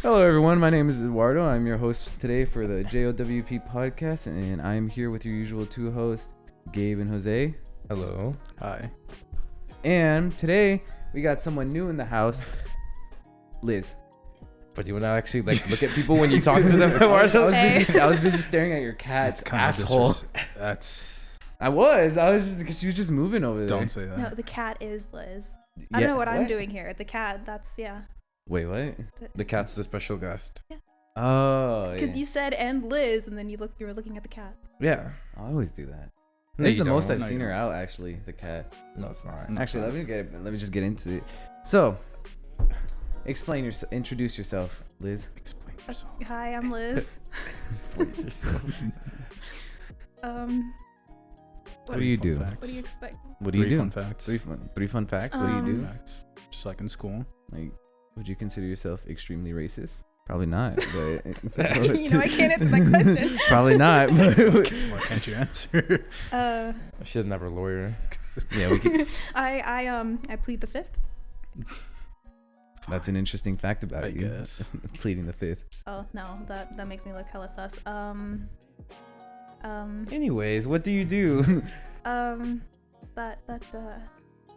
Hello, everyone. My name is Eduardo. I'm your host today for the JOWP Podcast, and I'm here with your usual two hosts, Gabe and Jose. Hello. Hi. And today we got someone new in the house, Liz. But you would not actually like look at people when you talk to them, I Eduardo? was busy staring at your cat's asshole. I was just because she was just moving over there. Don't say that. No, the cat is Liz. I don't know what I'm doing here. The cat, yeah. Wait, what? The cat's the special guest. Oh, Because you said and Liz, and then you were looking at the cat. Yeah. I always do that. No, This is you the most don't. I've No, seen you her don't. out, actually, the cat. No, it's not. No. Actually, let me just get into it. So, introduce yourself, Liz. Explain yourself. Hi, I'm Liz. Explain yourself. What do you do? What do you expect? What do you do? Fun facts. Three fun facts. What do you do? Fun facts. Just like in school. Like, would you consider yourself extremely racist? Probably not. But You know, I can't answer that question. Probably not. Why can't you answer? She doesn't have her lawyer. Yeah, we can. I plead the fifth. That's an interesting fact about I you. guess. Pleading the fifth. Oh no, that makes me look hella sus. Anyways, what do you do? That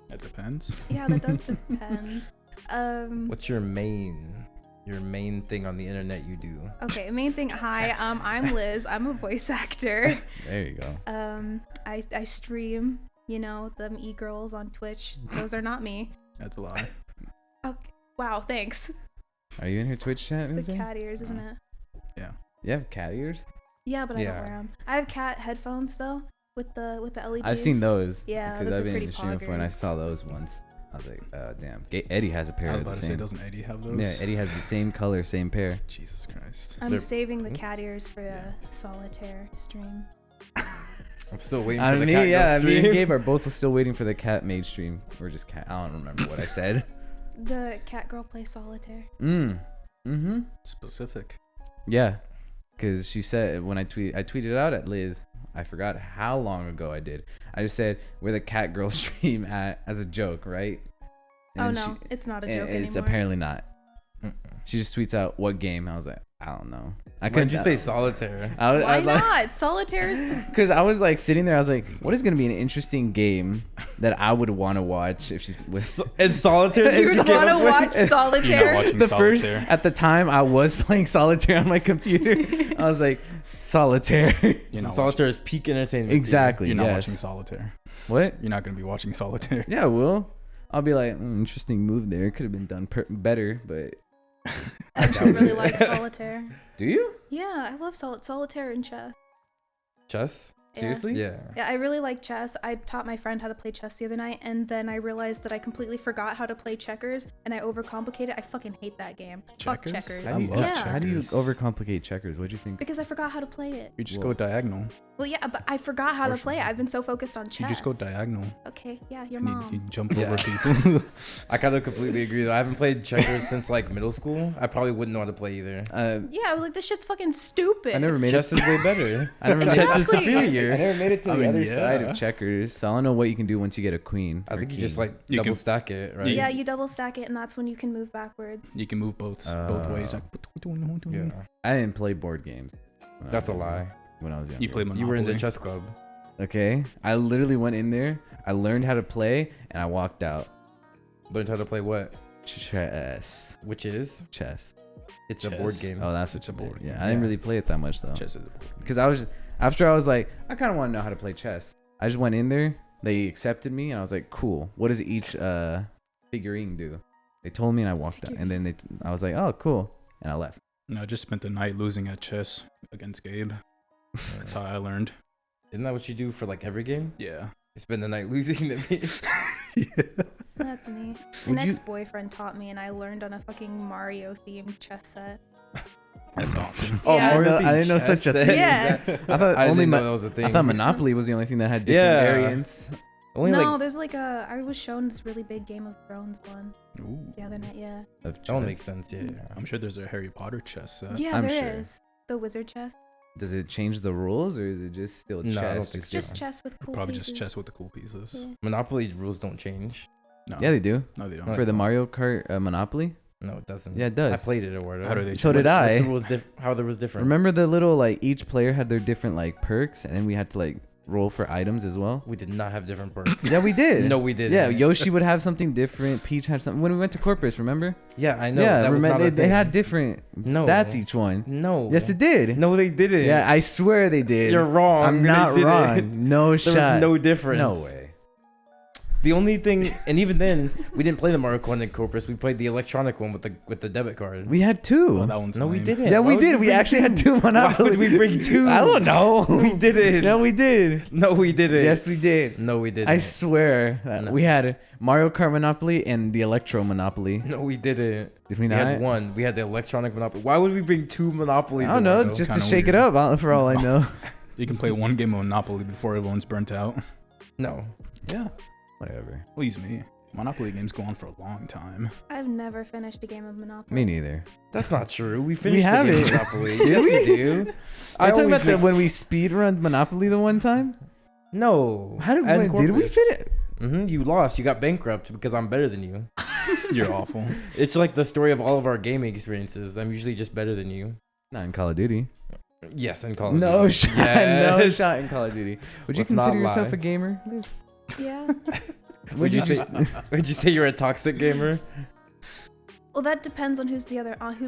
It depends. yeah, that does depend. What's your main thing on the internet you do? Okay, main thing. Hi, I'm Liz. I'm a voice actor. There you go. I stream. You know, them e-girls on Twitch. Those are not me. That's a lie. Okay. Wow, thanks. Are you in her Twitch chat? It's the Jose? cat ears, isn't it? Yeah. You have cat ears? Yeah, but I don't Yeah. wear them. I have cat headphones though, with the LEDs. I've seen those. Yeah, because those I've are been in pretty the stream before, and I poggers. saw those once. I was like, damn. Eddie has a pair I was of about the to say, same. doesn't Eddie have those? Yeah, Eddie has the same color, same pair. Jesus Christ. I'm They're- saving the cat ears for a solitaire stream. I'm still waiting I for the mean, cat yeah, girl me and stream. Gabe are both still waiting for the cat made stream. Or just cat. I don't remember what I said. The cat girl plays solitaire. Mm-hmm. Specific. Yeah. Because she said, when I tweeted out at Liz, I forgot how long ago I did. I just said, where the cat girl stream at as a joke, right? And Oh no, it's not a joke and anymore. it's apparently not. Mm-mm. She just tweets out, what game? I was like, I don't know. I Why did you say solitaire? Why not? Solitaire is the Because I was like sitting there, I was like, what is going to be an interesting game that I would want to watch if she's with... It's solitaire. You would want to watch You're solitaire. not watching The first, solitaire. at the time, I was playing solitaire on my computer. I was like, solitaire. You're not Solitaire is peak entertainment. to you. Exactly. You're not yes. watching solitaire. What? You're not going to be watching solitaire. Yeah, I will. I'll be like, interesting move there. Could have been done better, but I actually really like solitaire. do you? Yeah, I love solitaire and chess. Chess? Yeah. Seriously? Yeah. Yeah, I really like chess. I taught my friend how to play chess the other night, and then I realized that I completely forgot how to play checkers, and I overcomplicated. I fucking hate that game. Fuck Checkers? checkers. How do you, love yeah, how do you checkers. overcomplicate checkers? What'd you think? because I forgot how to play it. You just Whoa. go diagonal. Well, yeah, but I forgot how to Or- play it. I've been so focused on chess. You just go diagonal. Okay, yeah, your And you mom. jump Yeah. over people. I kind of completely agree though. I haven't played checkers since like middle school. I probably wouldn't know how to play either. Yeah, I was like, this shit's fucking stupid. I never made Chess it. is way better. I never made Chess is Exactly. I superior. never made it to I the mean, other side yeah. of checkers, so I don't know what you can do once you get a queen. I or think you king. just like You double can- stack it, right? Yeah, you double stack it, and that's when you can move backwards. You can move both ways. Like, Yeah. I didn't play board games. when I That's a was younger. lie. When I was younger. You play Monopoly. You were in the chess club. Okay, I literally went in there. I learned how to play, and I walked out. Learned how to play what? Chess. Which is? Chess. It's a board Chess. game. Oh, that's what It's a you did. board Yeah, game. I didn't Yeah. really play it that much though. Chess is a board game. Because after I was like, I kind of want to know how to play chess. I just went in there. They accepted me, and I was like, cool. What does each figurine do? They told me, and I walked out. And then I was like, oh, cool, and I left. No, I just spent the night losing at chess against Gabe. That's how I learned. Isn't that what you do for like every game? Yeah. You spend the night losing the game. That's me. Would An you- ex-boyfriend taught me, and I learned on a fucking Mario-themed chess set. That's awesome. Oh, Yeah. Mario I didn't know themed such a chess thing. Yeah. I thought I only didn't know that was a thing. I thought Monopoly was the only thing that had different Yeah. variants. Only No, like there's like I was shown this really big Game of Thrones one Ooh. the other night. Yeah. Of that one chess. makes sense. Yeah. I'm sure there's a Harry Potter chess set. Yeah, I'm there is sure. the wizard chess. Does it change the rules, or is it just still No, I don't chess? think It's so. just chess with cool Probably pieces. just chess with the cool pieces. Yeah. Monopoly rules don't change. No. Yeah, they do. No, they don't. Like- For the Mario Kart Monopoly, No, it doesn't. Yeah, it does. I played it, Eduardo. How do they? So did I. What's the rules how the rules different? Remember the little like each player had their different like perks, and then we had to like roll for items as well. We did not have different perks. Yeah, we did. No, we didn't. Yeah, Yoshi would have something different. Peach had something. When we went to Corpus, remember? Yeah, I know. Yeah, that was not a they thing. had different No. stats each one. No. Yes, it did. No, they didn't. Yeah, I swear they did. You're wrong. I'm They not didn't. wrong. No There shot. was no difference. No way. The only thing, and even then, we didn't play the Mario one in Corpus. We played the electronic one with the debit card. We had two. Oh, that one's No, we lame. didn't. Yeah, Why we would did. We bring actually had two Why Monopoly. would we bring two? I don't know. We didn't. No, we did. No, we didn't. Yes, we did. No, we didn't. I swear that No. we had Mario Kart Monopoly and the Electro Monopoly. No, we didn't. Did we We not? had one. We had the electronic Monopoly. Why would we bring two Monopolies? I don't know, Eduardo? just to Kinda shake it weird. up. For all I know. You can play one game of Monopoly before everyone's burnt out. No. Yeah. Whatever. Please me. Monopoly games go on for a long time. I've never finished a game of Monopoly. Me neither. That's not true. We finished have the game it. of Monopoly. Did Yes, we? we do. Are you talking always about make- when we speed run Monopoly the one time? No. How did And we Corpus. fit it? You lost. You got bankrupt because I'm better than you. You're awful. It's like the story of all of our gaming experiences. I'm usually just better than you. Not in Call of Duty. Yes, in Call of No Duty. shot. No Yes. shot in Call of Duty. Would you Let's not consider yourself lie. a gamer, Liz? Yeah. Would you say? Would you say you're a toxic gamer? Well, that depends on who's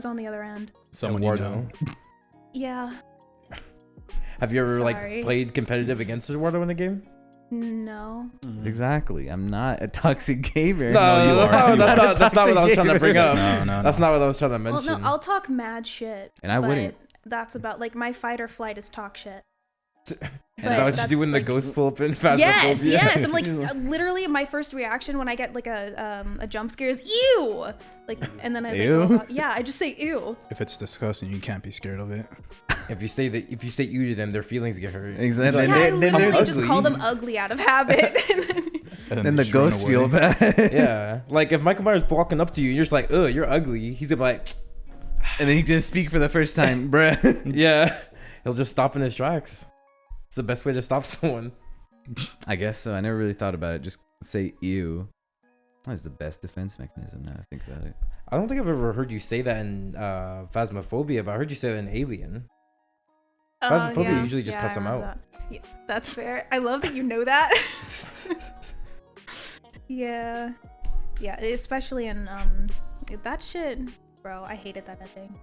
on the other end. Someone you know. Yeah. Have you ever Sorry. like played competitive against Eduardo in a game? No. Exactly. I'm not a toxic gamer. No, you that's, are. that's not what I was trying to bring up. No. That's not what I was trying to Well, mention. no, I'll talk mad shit. And I but wouldn't. That's about like my fight or flight is talk shit. Is but that what you that's, do when the like- ghost pull up in Yes, Phasmophobia? yes. I'm like literally my first reaction when I get like a jump scare is ew. Like and then I Ew? like, yeah, I just say ew. If it's disgusting, you can't be scared of it. If you say you to them, their feelings get hurt. Exactly. Yeah, I And then literally there's- just call them ugly out of habit. And then they the just run ghosts feel away. bad. Yeah, like if Michael Myers walking up to you, and you're just like, "Ugh, you're ugly." He's gonna be like, And then he's gonna speak for the first time, bruh. "Yeah," he'll just stop in his tracks. It's the best way to stop someone. I guess so. I never really thought about it. Just say ew. That's the best defense mechanism now I think about it. I don't think I've ever heard you say that in Phasmophobia, but I heard you say that in Alien. Phasmophobia usually just cuss I them remember out. that. Yeah, that's fair. I love that you know that. Yeah. Yeah, especially in that shit, bro. I hated that ending.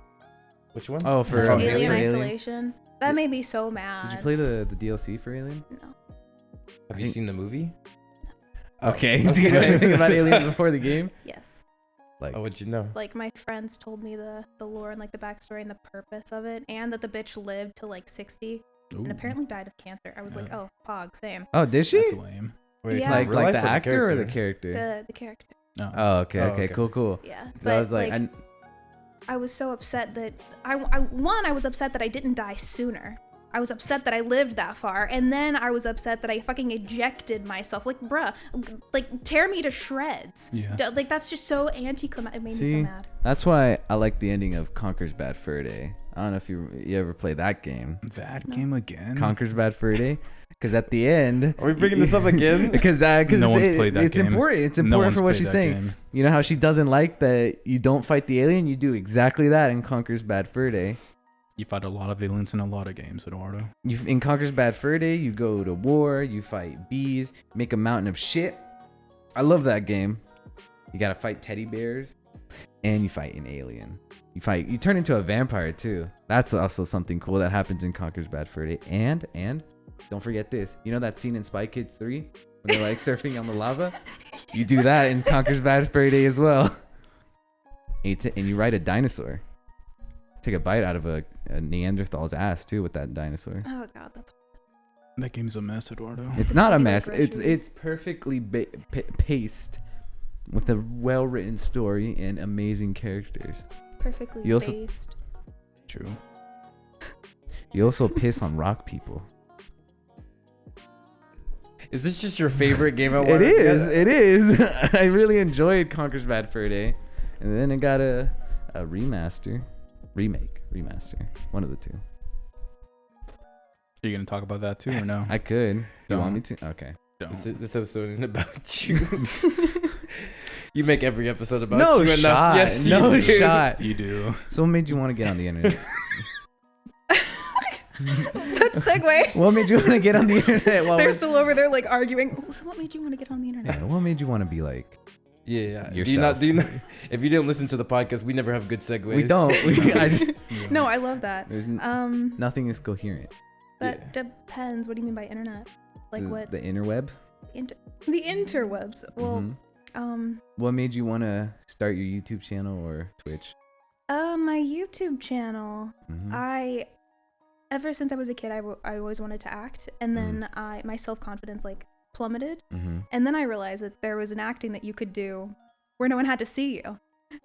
Which one? Oh, for Alien for Isolation. That made me so mad. Did you play the DLC for Alien? No. Have you seen the movie? Okay. Do you know anything about Aliens before the game? Yes. Like, Oh, what'd you know? Like my friends told me the lore and like the backstory and the purpose of it, and that the bitch lived to like 60 Ooh, and apparently died of cancer. I was like, oh, pog, same. oh, did she? that's lame. Wait, Yeah. Like real life the or actor or the character? The character. No. Oh, okay, Oh, okay, okay. cool. Yeah. So I was like, I was so upset that I was upset that I didn't die sooner. I was upset that I lived that far, and then I was upset that I fucking ejected myself. Like, bruh, like tear me to shreds. Yeah. Like that's just so anticlimactic. It made me so See? mad. that's why I like the ending of Conker's Bad Fur Day. I don't know if you ever played that game, That game again? Conker's Bad Fur Day, because at the end. Are we bringing this up again? Because No one's played that it's game. important. It's No important one's for what played she's that saying. game. You know how she doesn't like that you don't fight the alien? You do exactly that in Conker's Bad Fur Day. You fight a lot of aliens in a lot of games, Eduardo. In Conker's Bad Fur Day, you go to war, you fight bees, make a mountain of shit. I love that game. You gotta fight teddy bears, and you fight an alien. You turn into a vampire too. That's also something cool that happens in Conker's Bad Fur Day. And don't forget this. You know that scene in Spy Kids 3 when they're like surfing on the lava? You do that in Conker's Bad Fur Day as well. And you ride a dinosaur. Take a bite out of a Neanderthal's ass too with that dinosaur. Oh god, that's That game's a mess, Eduardo. It's not a Like mess. It's groceries. perfectly paced with a well-written story and amazing characters. perfectly You also- based. True. You also piss on rock people. Is this just your favorite game at It work? is. It is. I really enjoyed Conker's Bad Fur Day, and then it got a remaster, remaster, one of the two. Are you gonna talk about that too or no? I could. Do you want me Don't. to? Okay. Don't. This episode isn't about you. You make every episode about No you enough. shot. Yes, No you do. shot. You do. So what made you want to get on the internet? That segue. What made you want to get on the internet? While They're we're- still over there like arguing. So what made you want to get on the internet? Yeah, what made you want to be like? Yeah. Yourself. Do you not? If you didn't listen to the podcast, we never have good segues. We don't. No, I love that. There's nothing is coherent. That depends. What do you mean by internet? Like what? The interweb. The interwebs. Well, What made you want to start your YouTube channel or Twitch? my YouTube channel. Mhm. Ever since I was a kid, I always wanted to act, and then my self-confidence like plummeted, and then I realized that there was an acting that you could do where no one had to see you.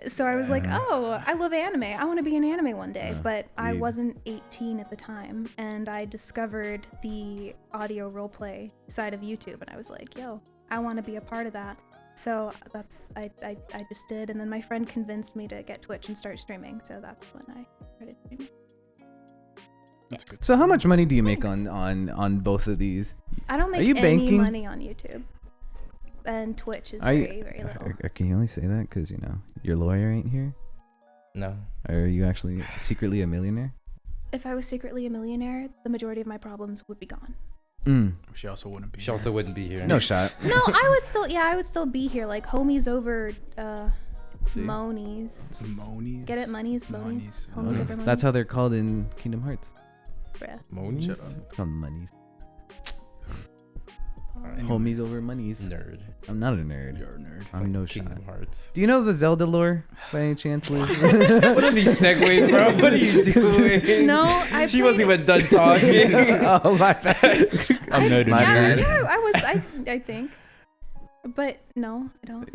So I was like, oh, I love anime. I want to be in anime one day. But I wasn't 18 at the time, and I discovered the audio roleplay side of YouTube, and I was like, yo, I want to be a part of that. So I just did, and then my friend convinced me to get Twitch and start streaming. So that's when I started streaming. That's good. So how much money do you make Thanks. on both of these? I don't Are make you any banking? money on YouTube, and Twitch is Are you- very, very little. Can you only say that because your lawyer ain't here? No. Are you actually secretly a millionaire? If I was secretly a millionaire, the majority of my problems would be gone. She also wouldn't be. She also wouldn't be here. No shot. No, I would still be here. Like homies over See? monies. Monies. Get it? Monies, monies. Monies. Homies over monies. That's how they're called in Kingdom Hearts. Bruh. Monies? Shut up. It's called monies. Anyways. Homies over monies. Nerd. I'm not a nerd. You're a nerd. I'm no shot. Kingdom Hearts. Do you know the Zelda lore by any chance, Liz? What are these segues, bro? What are you doing? No, I She played- wasn't even done talking. Oh my bad. I'm nerd. My Yeah, bad. I think. But no, I don't.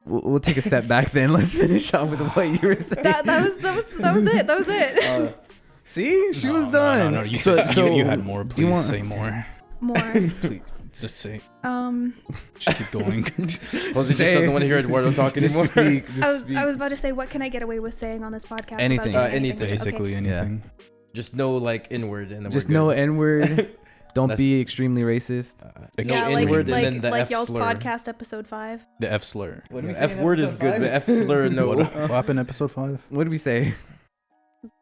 We'll take a step back then. Let's finish off with what you were saying. That was it. That was it. See, she was No, done. No, you So- said so you had more. do you Please want- say more. More. Please, just say. Um, Just keep going. Jose just doesn't want to hear Eduardo talk Just anymore. speak, just I was about to say, what can I get away with saying on this podcast? Anything. About Anything. Okay. Basically anything. Just no like inward and then Just we're no good. N-word. Don't That's- be extremely racist. No Yeah, inward like and then the like F y'all's slur. podcast episode 5. The F slur. What did we say F in word is episode good. five? The F slur, no. What happened in episode 5? What did we say?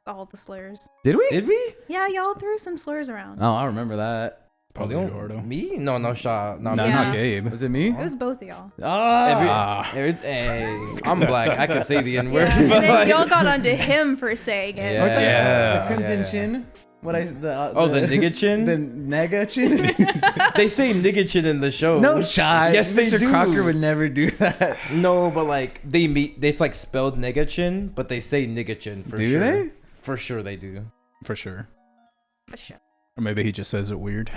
All the slurs. Did we? Did we? Yeah, y'all threw some slurs around. Oh, I remember that. Probably Oh, Eduardo. Me? No, Shaw. No, No, me. Yeah. not Gabe. Was it me? It was both of y'all. Ah. Hey, I'm black. I can say the N word. Yeah, and then y'all got onto him for saying it. Yeah. We're talking Yeah. about the crimson Yeah. chin. What I the Oh, the nigga chin? the nega chin. They say nigga chin in the show. No shot. Yes, they Mr. do. Crocker would never do that. No, but like they meet. It's like spelled nigga chin, but they say nigga chin for Do sure. they? For sure they do. For sure. For sure. Or maybe he just says it weird.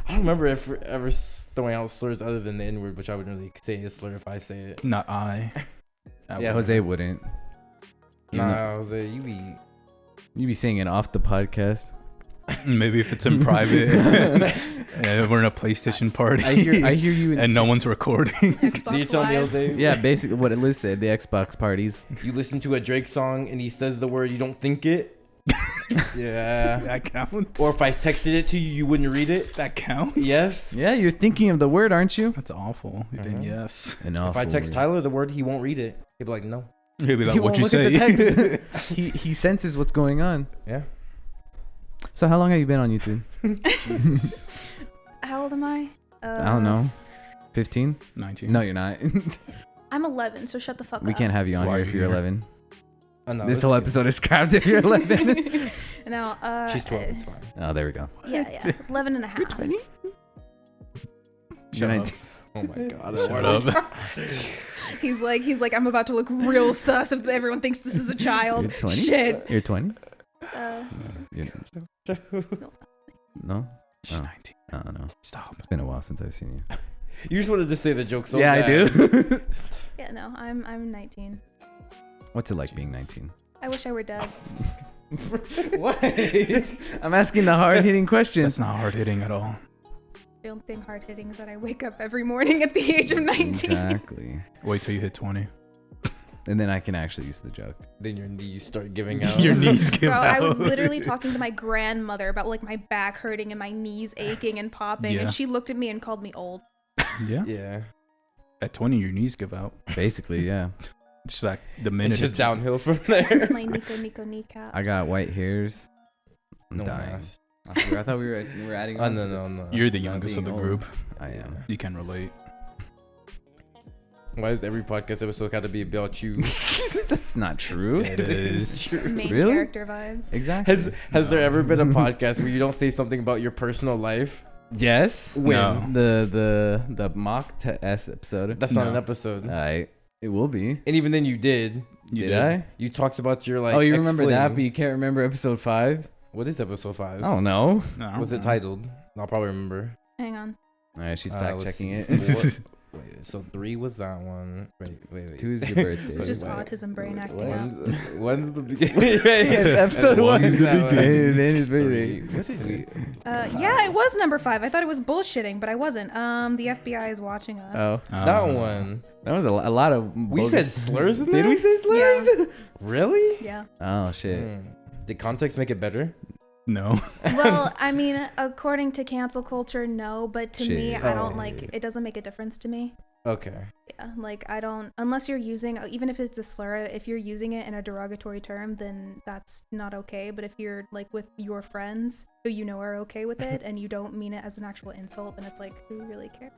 I don't remember ever throwing out slurs other than the N word, which I would really say a slur if I say it. Not I. Yeah, Jose wouldn't. Even though- Nah, Jose, you be. You be saying it off the podcast. Maybe if it's in private. We're in a PlayStation party. I hear you. In and no one's recording. Xbox So you tell me, Live. Jose? Yeah, basically what Liz said. The Xbox parties. You listen to a Drake song and he says the word, you don't think it. Yeah. That counts. Or if I texted it to you, you wouldn't read it. that counts. Yes. Yeah, you're thinking of the word, aren't you? That's awful. Then yes. An If I awful text word. Tyler the word, he won't read it. He'll be like, no. He'll be like, He what won't you look at say? the text. he senses what's going on. Yeah. So how long have you been on YouTube? Jesus. How old am I? I don't know. 15? 19. No, you're not. I'm 11, so shut the fuck We up. can't have you on Why here are if you you're here? 11. Oh, no, This it's whole good. episode is scrapped if you're 11. No, She's 12. It's fine. Oh, there we go. Yeah, 11 and a half. You're Shut up. 19. Oh my god. Shut Eduardo. up. He's like, I'm about to look real sus if everyone thinks this is a child. You're 20? Shit. You're 20? Uh, No? She's Oh. 19. I don't know. Stop. It's been a while since I've seen you. You just wanted to say the joke so yeah, bad. I do. yeah, no, I'm 19. What's it like being 19? I wish I were dead. What? I'm asking the hard-hitting questions. That's not hard hitting at all. The only thing hard hitting is that I wake up every morning at the age of 19. Exactly. Wait till you hit 20. And then I can actually use the joke. Then your knees start giving out. Your knees give Bro, out. I was literally talking to my grandmother about like my back hurting and my knees aching and popping, Yeah. and she looked at me and called me old. Yeah. Yeah. At 20, your knees give out. Basically, yeah. It's like the minute It's just downhill from there. My Nico kneecaps. I got white hairs. I'm No dying. mask. I thought we were adding Oh on. no. You're the Not youngest of the being group. I am. You can relate. Why does every podcast episode have to be about you? That's not true. It is. true. Main Really? character vibes. Exactly. Has there ever been a podcast where you don't say something about your personal life? Yes. When? No. The mock test episode. That's not No. an episode. It will be. And even then, you did. Did I? You talked about your like. Oh, you remember that, ex-fling. but you can't remember episode 5? What is episode 5? I don't know. No, I don't What's it know. titled? I'll probably remember. Hang on. All right, she's Let's fact checking see. it. Wait, so 3 was that one. Wait. 2 is your birthday. It's just Wait. autism brain acting What? out. When's the beginning? Yes, episode One 1 is the beginning. And then his birthday. What did we? Yeah, it was number 5. I thought it was bullshitting, but I wasn't. The FBI is watching us. Oh, That one. that was a lot of. We said slurs in Did there? we say slurs? Really? Yeah. Oh shit. Did context make it better? No. Well, I mean, according to cancel culture, no, but to me, Shit. I don't Oh. like. It doesn't make a difference to me. Okay. Yeah, like I don't, unless you're using, even if it's a slur, if you're using it in a derogatory term, then that's not okay. But if you're like with your friends who you know are okay with it and you don't mean it as an actual insult, then it's like, who really cares?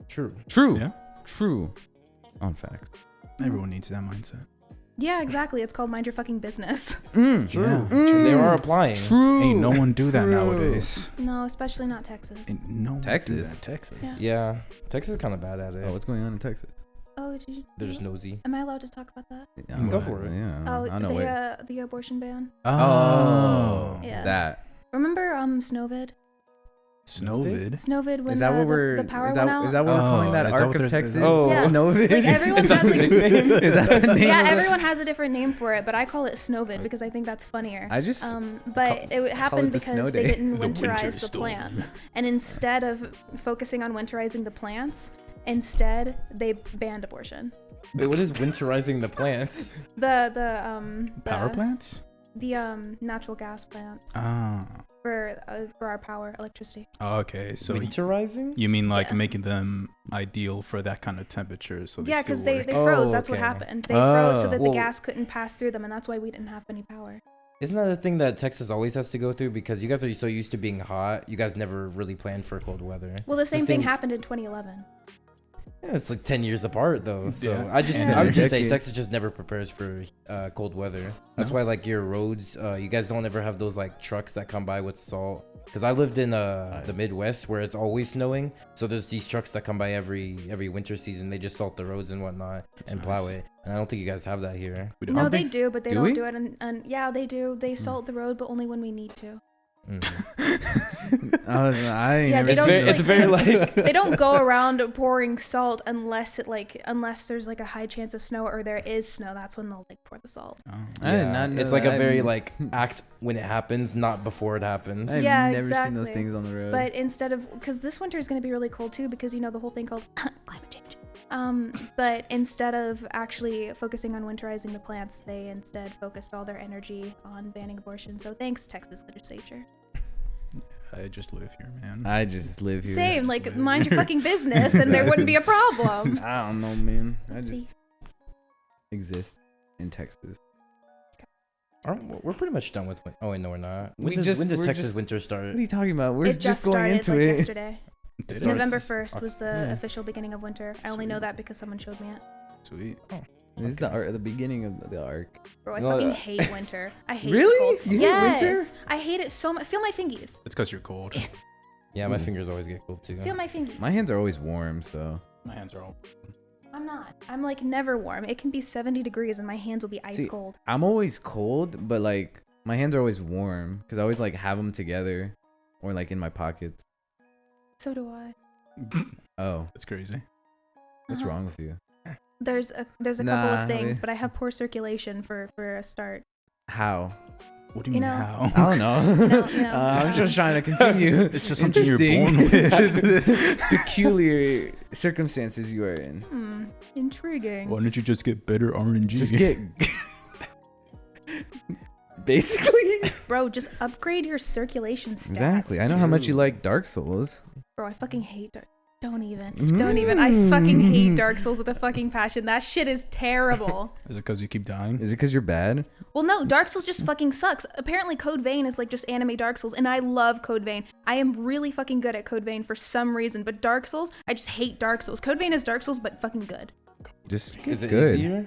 True. True. Yeah. True. On facts. Everyone needs that mindset. Yeah, exactly. It's called mind your fucking business. True. Yeah. They are applying. True. Ain't no one do that True. nowadays. No, especially not Texas. Ain't no one do Texas? that. Texas. Yeah. Yeah. Texas is kind of bad at it. Oh, what's going on in Texas? Oh, did you? They're just nosy. Am I allowed to talk about that? Yeah, Go for it. Yeah. Oh, I know. Wait. the abortion ban. Oh. Yeah. That. Remember Snowvid? Snowvid. Snowvid when Is that what the, we're? the power is that, went out? is that what we're calling Oh, that is that arc what of there's- Texas? Oh. Yeah. Snowvid. Like everyone Is that has the like, nickname? Is that the name? yeah, of it? everyone has a different name for it, but I call it Snowvid because I think that's funnier. I just. But it happened it the snow because they day. didn't The winter winterize the storm. plants, and instead of focusing on winterizing the plants, instead they banned abortion. Wait, what is winterizing the plants? The Power plants? the natural gas plants Ah. for our power, electricity. Oh, okay. So Winterizing? you mean like Yeah. making them ideal for that kind of temperature? So Yeah, because because they Oh, froze. That's what okay. happened. They froze so that Well- the gas couldn't pass through them, and that's why we didn't have any power. Isn't that a thing that Texas always has to go through? Because you guys are so used to being hot, you guys never really planned for cold weather. Well, the It's the same thing same- happened in 2011. Yeah, it's like 10 years apart though. So Yeah, I would 10 just say years. Texas just never prepares for cold weather. That's No. why like your roads, you guys don't ever have those like trucks that come by with salt. Because I lived in the Midwest where it's always snowing, so there's these trucks that come by every winter season. They just salt the roads and whatnot and plow nice. it. And I don't think you guys have that here. we don't. No, don't they think do, but they do don't we? do it. And yeah, they do. They salt the road, but only when we need to. Mm. I ain't Yeah, never they don't seen just, that. it's very like They don't go around pouring salt unless there's like a high chance of snow or there is snow. That's when they'll like pour the salt. Oh. I did not know it's like a that. very like act when it happens, not before it happens. I've Yeah, never seen those exactly. things on the road. But instead of, because this winter is going to be really cold too, because you know the whole thing called climate change. But instead of actually focusing on winterizing the plants, they instead focused all their energy on banning abortion. So thanks, Texas legislature. I just live here, man. I just live here. Same, like live mind here. your fucking business, and there wouldn't be a problem. I don't know, man. I Oopsie. just exist in Texas. We're pretty much done with. Oh wait, no, we're not. When We does just- when does we're Texas just- winter What start? are you talking about? We're It just just going started into like it. yesterday. Did it? November 1st was the Yeah. official beginning of winter. I only know Sweet. that because someone showed me it. Sweet. This is the beginning of the arc. Bro, I No, fucking that- hate winter. I hate Really? cold. You hate Yes, winter? I hate it so much. Feel my fingies. It's because you're cold. Yeah, my Ooh. fingers always get cold too. Feel my fingies. My hands are always warm, so My hands are all. I'm not. I'm like never warm. It can be 70 degrees and my hands will be ice See, cold. I'm always cold, but like my hands are always warm because I always like have them together or like in my pockets. So do I. Oh, That's crazy. what's Uh-huh. wrong with you? There's a couple Nah, of things, they- but I have poor circulation for a start. How? What do you You mean know- how? I don't know. No. I'm just trying to continue. It's just something you're born with. Peculiar circumstances you are in. Intriguing. Why don't you just get better RNG? Just get. Basically. Bro, just upgrade your circulation stats. Exactly. I know how much you like Dark Souls. Bro, I fucking hate Don't even. I fucking hate Dark Souls with a fucking passion. That shit is terrible. Is it because you keep dying? Is it because you're bad? Well, no, Dark Souls just fucking sucks. Apparently Code Vein is like just anime Dark Souls, and I love Code Vein. I am really fucking good at Code Vein for some reason, but Dark Souls, I just hate Dark Souls. Code Vein is Dark Souls, but fucking good. Just Is it good. easier?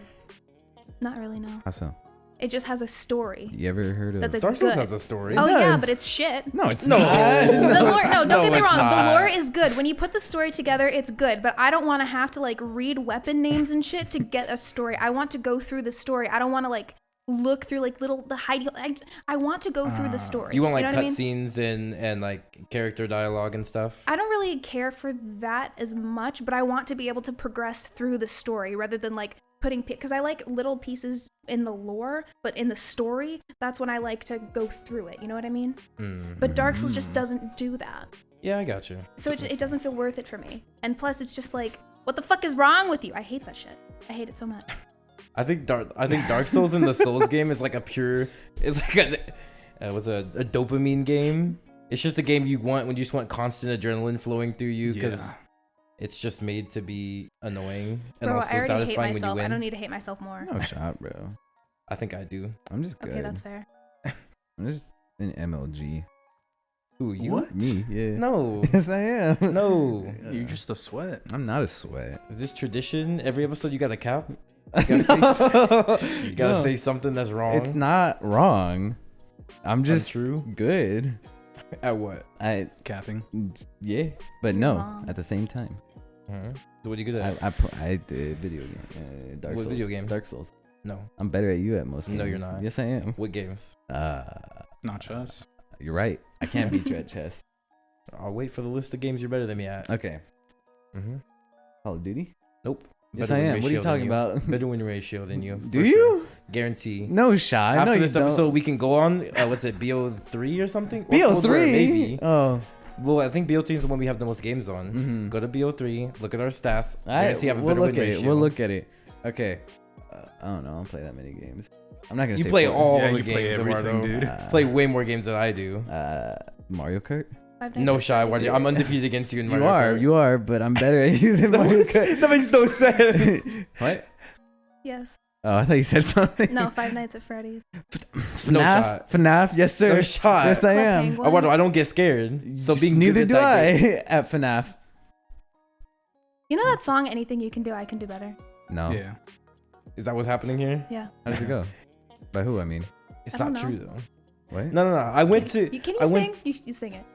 Not really, no. How so? It just has a story. You ever heard of? That's a Dark Souls good. has a story. Oh yeah, does. but it's shit. No, it's No. not. The lore, no, don't get me it's wrong. not. The lore is good. When you put the story together, it's good. But I don't want to have to like read weapon names and shit to get a story. I want to go through the story. I don't want to like look through like the hiding. I want to go through the story. You want like know what I mean? cutscenes and like character dialogue and stuff? I don't really care for that as much, but I want to be able to progress through the story rather than like putting, because I like little pieces in the lore, but in the story, that's when I like to go through it. You know what I mean? But Dark Souls just doesn't do that. Yeah, I got you. So it doesn't feel worth it for me. And plus, it's just like, what the fuck is wrong with you? I hate that shit. I hate it so much. I think Dark Souls in the Souls game is like a pure. It's like a dopamine game. It's just a game you want when you just want constant adrenaline flowing through you because it's just made to be annoying and Bro, also I already hate satisfying when you myself. win. I don't need to hate myself more. No shot, bro. I think I do. I'm just good. Okay, that's fair. I'm just an MLG. Who, you? What? Me, yeah. No. Yes, I am. No. You're just a sweat. I'm not a sweat. Is this tradition? Every episode you got a cap? You gotta say something that's wrong. It's not wrong. I'm just Untrue? good. At what? Capping. Yeah, but no, Wrong. at the same time. So what are you good at? I did video game. Dark What Souls. video game? Dark Souls. No. I'm better at you at most games. No, you're not. Yes, I am. What games? Not chess. You're right. I can't beat you at chess. I'll wait for the list of games you're better than me at. Okay. Mm-hmm. Call of Duty? Nope. Yes, Better I win am. What are ratio you talking than about? Better win ratio than you. Do for you? sure. Guarantee. No shot. After no, this you episode, don't. we can go on. What's it? BO3 or something? Or Cold War, BO3? maybe. Oh. Well, I think BO3 is the one we have the most games on. Mm-hmm. Go to BO3. Look at our stats. Alright, Guarantee I have a we'll better look win at ratio. it. We'll look at it. Okay. I don't know. I don't play that many games. I'm not gonna You say play four. all Yeah, the you play games, everything, Eduardo. dude. Play way more games than I do. Mario Kart. No shot. I'm undefeated against you in Mario Kart. You are, but I'm better at you than Mario Kart. That makes no sense. What? Yes. Oh, I thought you said something. No, Five Nights at Freddy's. No shot. FNAF, yes sir. No shot. Yes, I Club am. Penguin. Eduardo, I don't get scared. So being neither good do at I that game- at FNAF. You know that song, Anything You Can Do, I Can Do Better? No. Yeah. Is that what's happening here? Yeah. How does it go? By who? I mean. It's I don't not know. true though. What? No. I went to. Can you I sing? went- You sing it.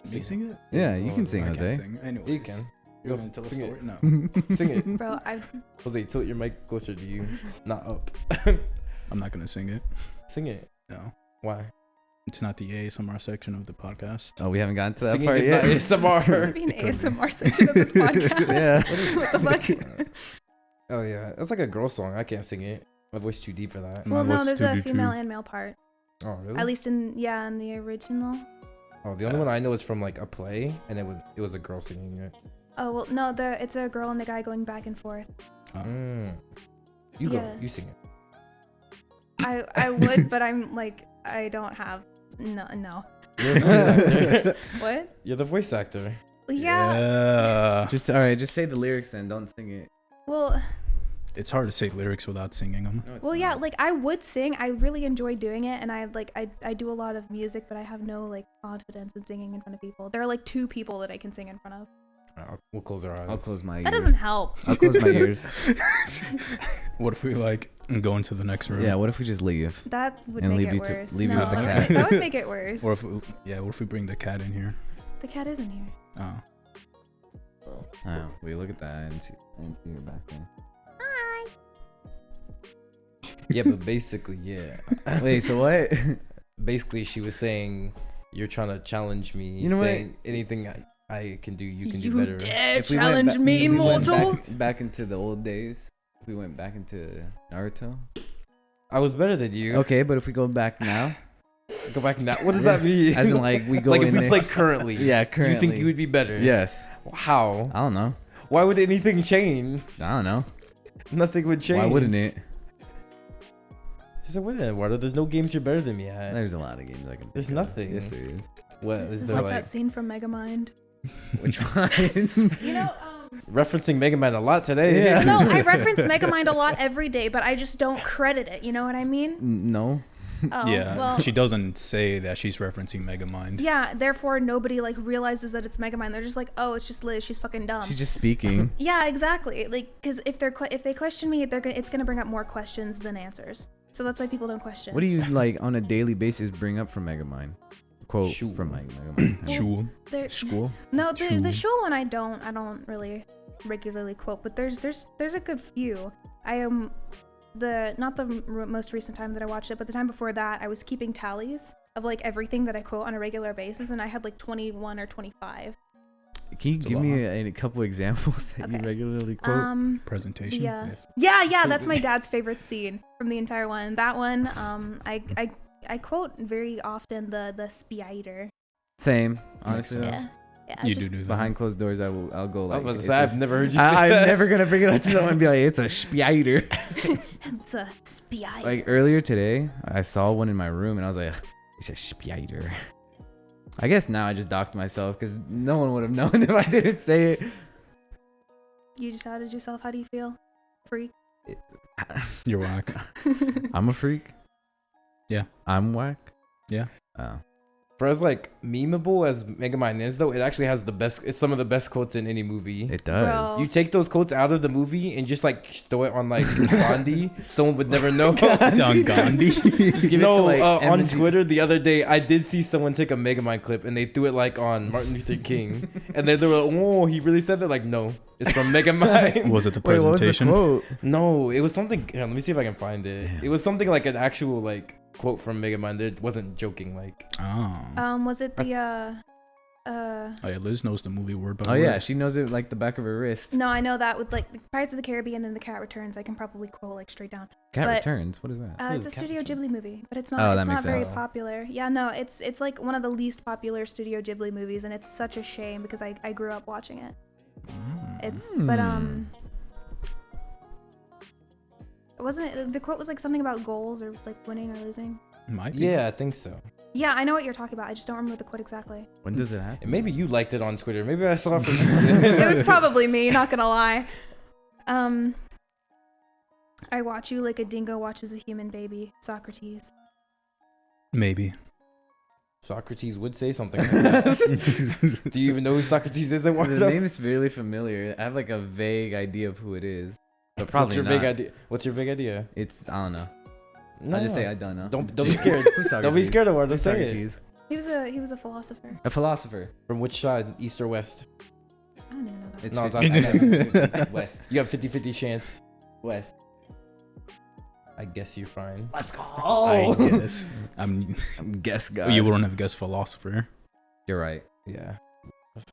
You sing it? Yeah, you can Oh, sing, I Jose. can't sing. Anyways. You can. You're Go, going to tell a sing story? it. No. Sing it. Bro, Jose, tilt your mic closer to you, not up. I'm not going to sing it. Sing it. No. Why? It's not the ASMR section of the podcast. Oh, we haven't gotten to that Singing part is yet. not It's gonna ASMR. be an ASMR section of this podcast. Yeah. What the fuck? Oh yeah, that's like a girl song. I can't sing it. My voice too deep for that. My Well, no, voice there's too a deep, female too. and male part. Oh really? At least in the original. Oh, the only one I know is from like a play, and it was a girl singing it. Oh well, no, it's a girl and a guy going back and forth. You go. Yeah. You sing it. I would, but I'm like I don't have no. You're the voice actor. What? You're the voice actor. Yeah. Just all right. Just say the lyrics then. Don't sing it. Well, It's hard to say lyrics without singing them. No, it's well, yeah. not. Like I would sing. I really enjoy doing it, and I do a lot of music, but I have no like confidence in singing in front of people. There are like 2 people that I can sing in front of. We'll close our eyes. I'll close my ears. That doesn't help. I'll close my ears. What if we like go into the next room? Yeah. What if we just leave? That would And make leave it you to- worse. leave you no, with the that cat. would- that would make it worse. Or if what if we bring the cat in here? The cat is in here. Oh. Oh, we look at that and see your back then. Yeah, but basically, yeah. Wait. So what? Basically, she was saying you're trying to challenge me. You know what? saying anything I can do, you can do better. dare If we went challenge ba- me, if we went mortal. back into the old days. If we went back into Naruto. I was better than you. Okay, but if we go back now, Go back now. What does that mean? as in like we go like in if we there. play currently. Yeah, currently. You think you would be better? Yes. How? I don't know. Why would anything change? I don't know. Nothing would change. Why wouldn't it? So what, Eduardo? There's no games you're better than me at. There's a lot of games I can. There's think of. nothing. Yes, there is. What This is is there like like? that scene from Megamind. Which one? You know, Referencing Megamind a lot today. Yeah. no, I reference Megamind a lot every day, but I just don't credit it. You know what I mean? No. Oh, Yeah, well, she doesn't say that she's referencing Megamind. yeah, therefore nobody like realizes that it's Megamind. They're just like, oh, it's just Liz. She's fucking dumb. She's just speaking. Yeah, exactly. Like, because if they question me, it's gonna bring up more questions than answers. So that's why people don't question. What do you like on a daily basis bring up from Megamind? Quote Shul. from like Megamind. Shul. School. No, the Shul. Shul one I don't really regularly quote, but there's a good few. I am not the most recent time that I watched it, but the time before that I was keeping tallies of like everything that I quote on a regular basis, and I had like 21 or 25. Can you It's a give lot. me a couple examples that you Okay. regularly quote? Presentation. Yeah, that's my dad's favorite scene from the entire one. That one, I quote very often the spider. Same. Honestly, Makes though. sense. Yeah, You just, do that. Behind closed doors, I'll go I like. was about to it's say, I've a- never heard you say I'm that. never gonna bring it up to someone and be like, it's a spider. It's a spider. Like earlier today, I saw one in my room and I was like, it's a spider. I guess now I just docked myself because no one would have known if I didn't say it. You just outed yourself. How do you feel? Freak. You're whack. I'm a freak. Yeah. I'm whack. Yeah. Oh. For as like memeable as Megamind is, though, it actually has it's some of the best quotes in any movie. It does. Bro. You take those quotes out of the movie and just like throw it on like Gandhi, someone would never know. It's on Gandhi. Just give it to, No, like, on M&T. Twitter the other day, I did see someone take a Megamind clip and they threw it like on Martin Luther King, and then they were like, "Oh, he really said that?" Like, no, it's from Megamind. Was it the Wait, what was the presentation? quote? No, it was something. Here, let me see if I can find it. Damn. It was something like an actual like quote from Megamind. It wasn't joking. Like, Oh. Was it the Oh yeah, Liz knows the movie word by Oh word. yeah, she knows it like the back of her wrist. No, I know that with like the Pirates of the Caribbean and The Cat Returns, I can probably quote like straight down. Cat but- Returns. What is that? What It's a is Cat Studio Returns? Ghibli movie, but it's Oh, not. that It's makes not very sense. popular. Yeah, no, it's like one of the least popular Studio Ghibli movies, and it's such a shame because I grew up watching it. It's but wasn't it, the quote was like something about goals or like winning or losing. Might be. yeah, I think so. Yeah, I know what you're talking about. I just don't remember the quote exactly. When does it happen? And maybe you liked it on Twitter. Maybe I saw it from. It was probably me, not gonna lie. I watch you like a dingo watches a human baby, Socrates. Maybe. Socrates would say something like that. Do you even know who Socrates is? The name is really familiar. I have like a vague idea of who it is, but probably What's your not. big idea? What's your big idea? It's I don't know. No, I'll just say I don't know. Don't be scared. Who's Don't be Socrates? scared of it. Who's Just say it. Socrates? He was a philosopher. A philosopher. From which side? East or west? I don't even know that. It's No, it's fif- West. You have 50-50 chance. West. I guess you're fine. Let's go. I guess. I'm guess guy. You wouldn't have guessed philosopher. You're right. Yeah.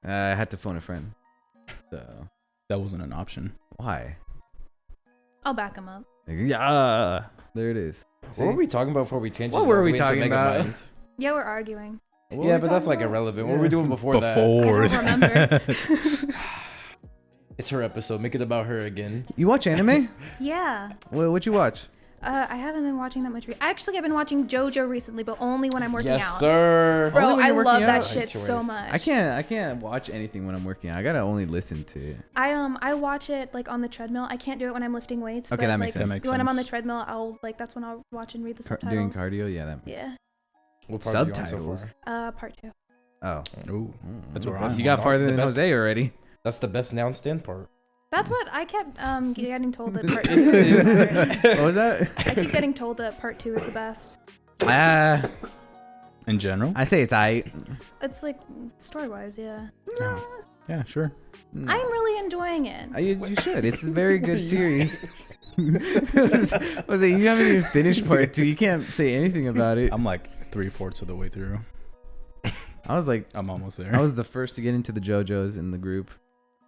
I had to phone a friend. So That wasn't an option. why? I'll back him up. Yeah. There it is. See? What were we talking about before we tangent? What were we into talking about? Megamind? Yeah, we're arguing. What were Yeah, we but that's talking like about? irrelevant. What Yeah. were we doing before that? I don't Before. remember. It's her episode. Make it about her again. You watch anime? Yeah. What you watch? I haven't been watching that much. Actually, I've been watching JoJo recently, but only when I'm working Yes, out. sir. Only Bro, when I you're love working that out? shit Right so choice. much. I can't watch anything when I'm working out. I gotta only listen to it. I watch it like on the treadmill. I can't do it when I'm lifting weights. Okay, but, that makes like, sense. That makes when I'm on the sense. treadmill, that's when I'll watch and read the subtitles. During cardio, yeah. That. Yeah. What part are you on so Subtitles. far? Part 2. Oh. Ooh. That's Mm. where I'm You got on. farther The than best- Jose already. That's the best noun stand part. That's what I kept getting told that part 2 is the best. What was that? I keep getting told that part 2 is the best. In general? I say it's aight. It's like story-wise, yeah. Yeah. Yeah, sure. Mm. I'm really enjoying it. You should. It's a very good series. Was it? You haven't even finished part 2. You can't say anything about it. I'm like 3/4 of the way through. I was like, I'm almost there. I was the first to get into the JoJo's in the group.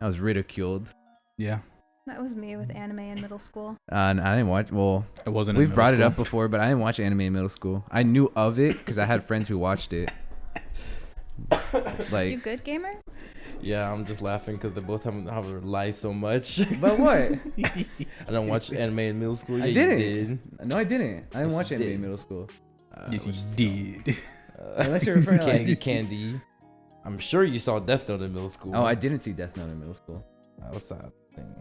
I was ridiculed. Yeah. That was me with anime in middle school. And I didn't watch. Well, It wasn't in we've middle brought it school. up before, but I didn't watch anime in middle school. I knew of it because I had friends who watched it. You Like, good, gamer? Yeah, I'm just laughing because they both have to lie so much. but what? I don't watch anime in middle school. I Yeah, didn't. You did. No, I didn't. I didn't Yes, watch you anime did. in middle school. Yes, which you is- did. Unless you're referring to, like- Candy. I'm sure you saw Death Note in middle school. Oh, I didn't see Death Note in middle school. What's that thing?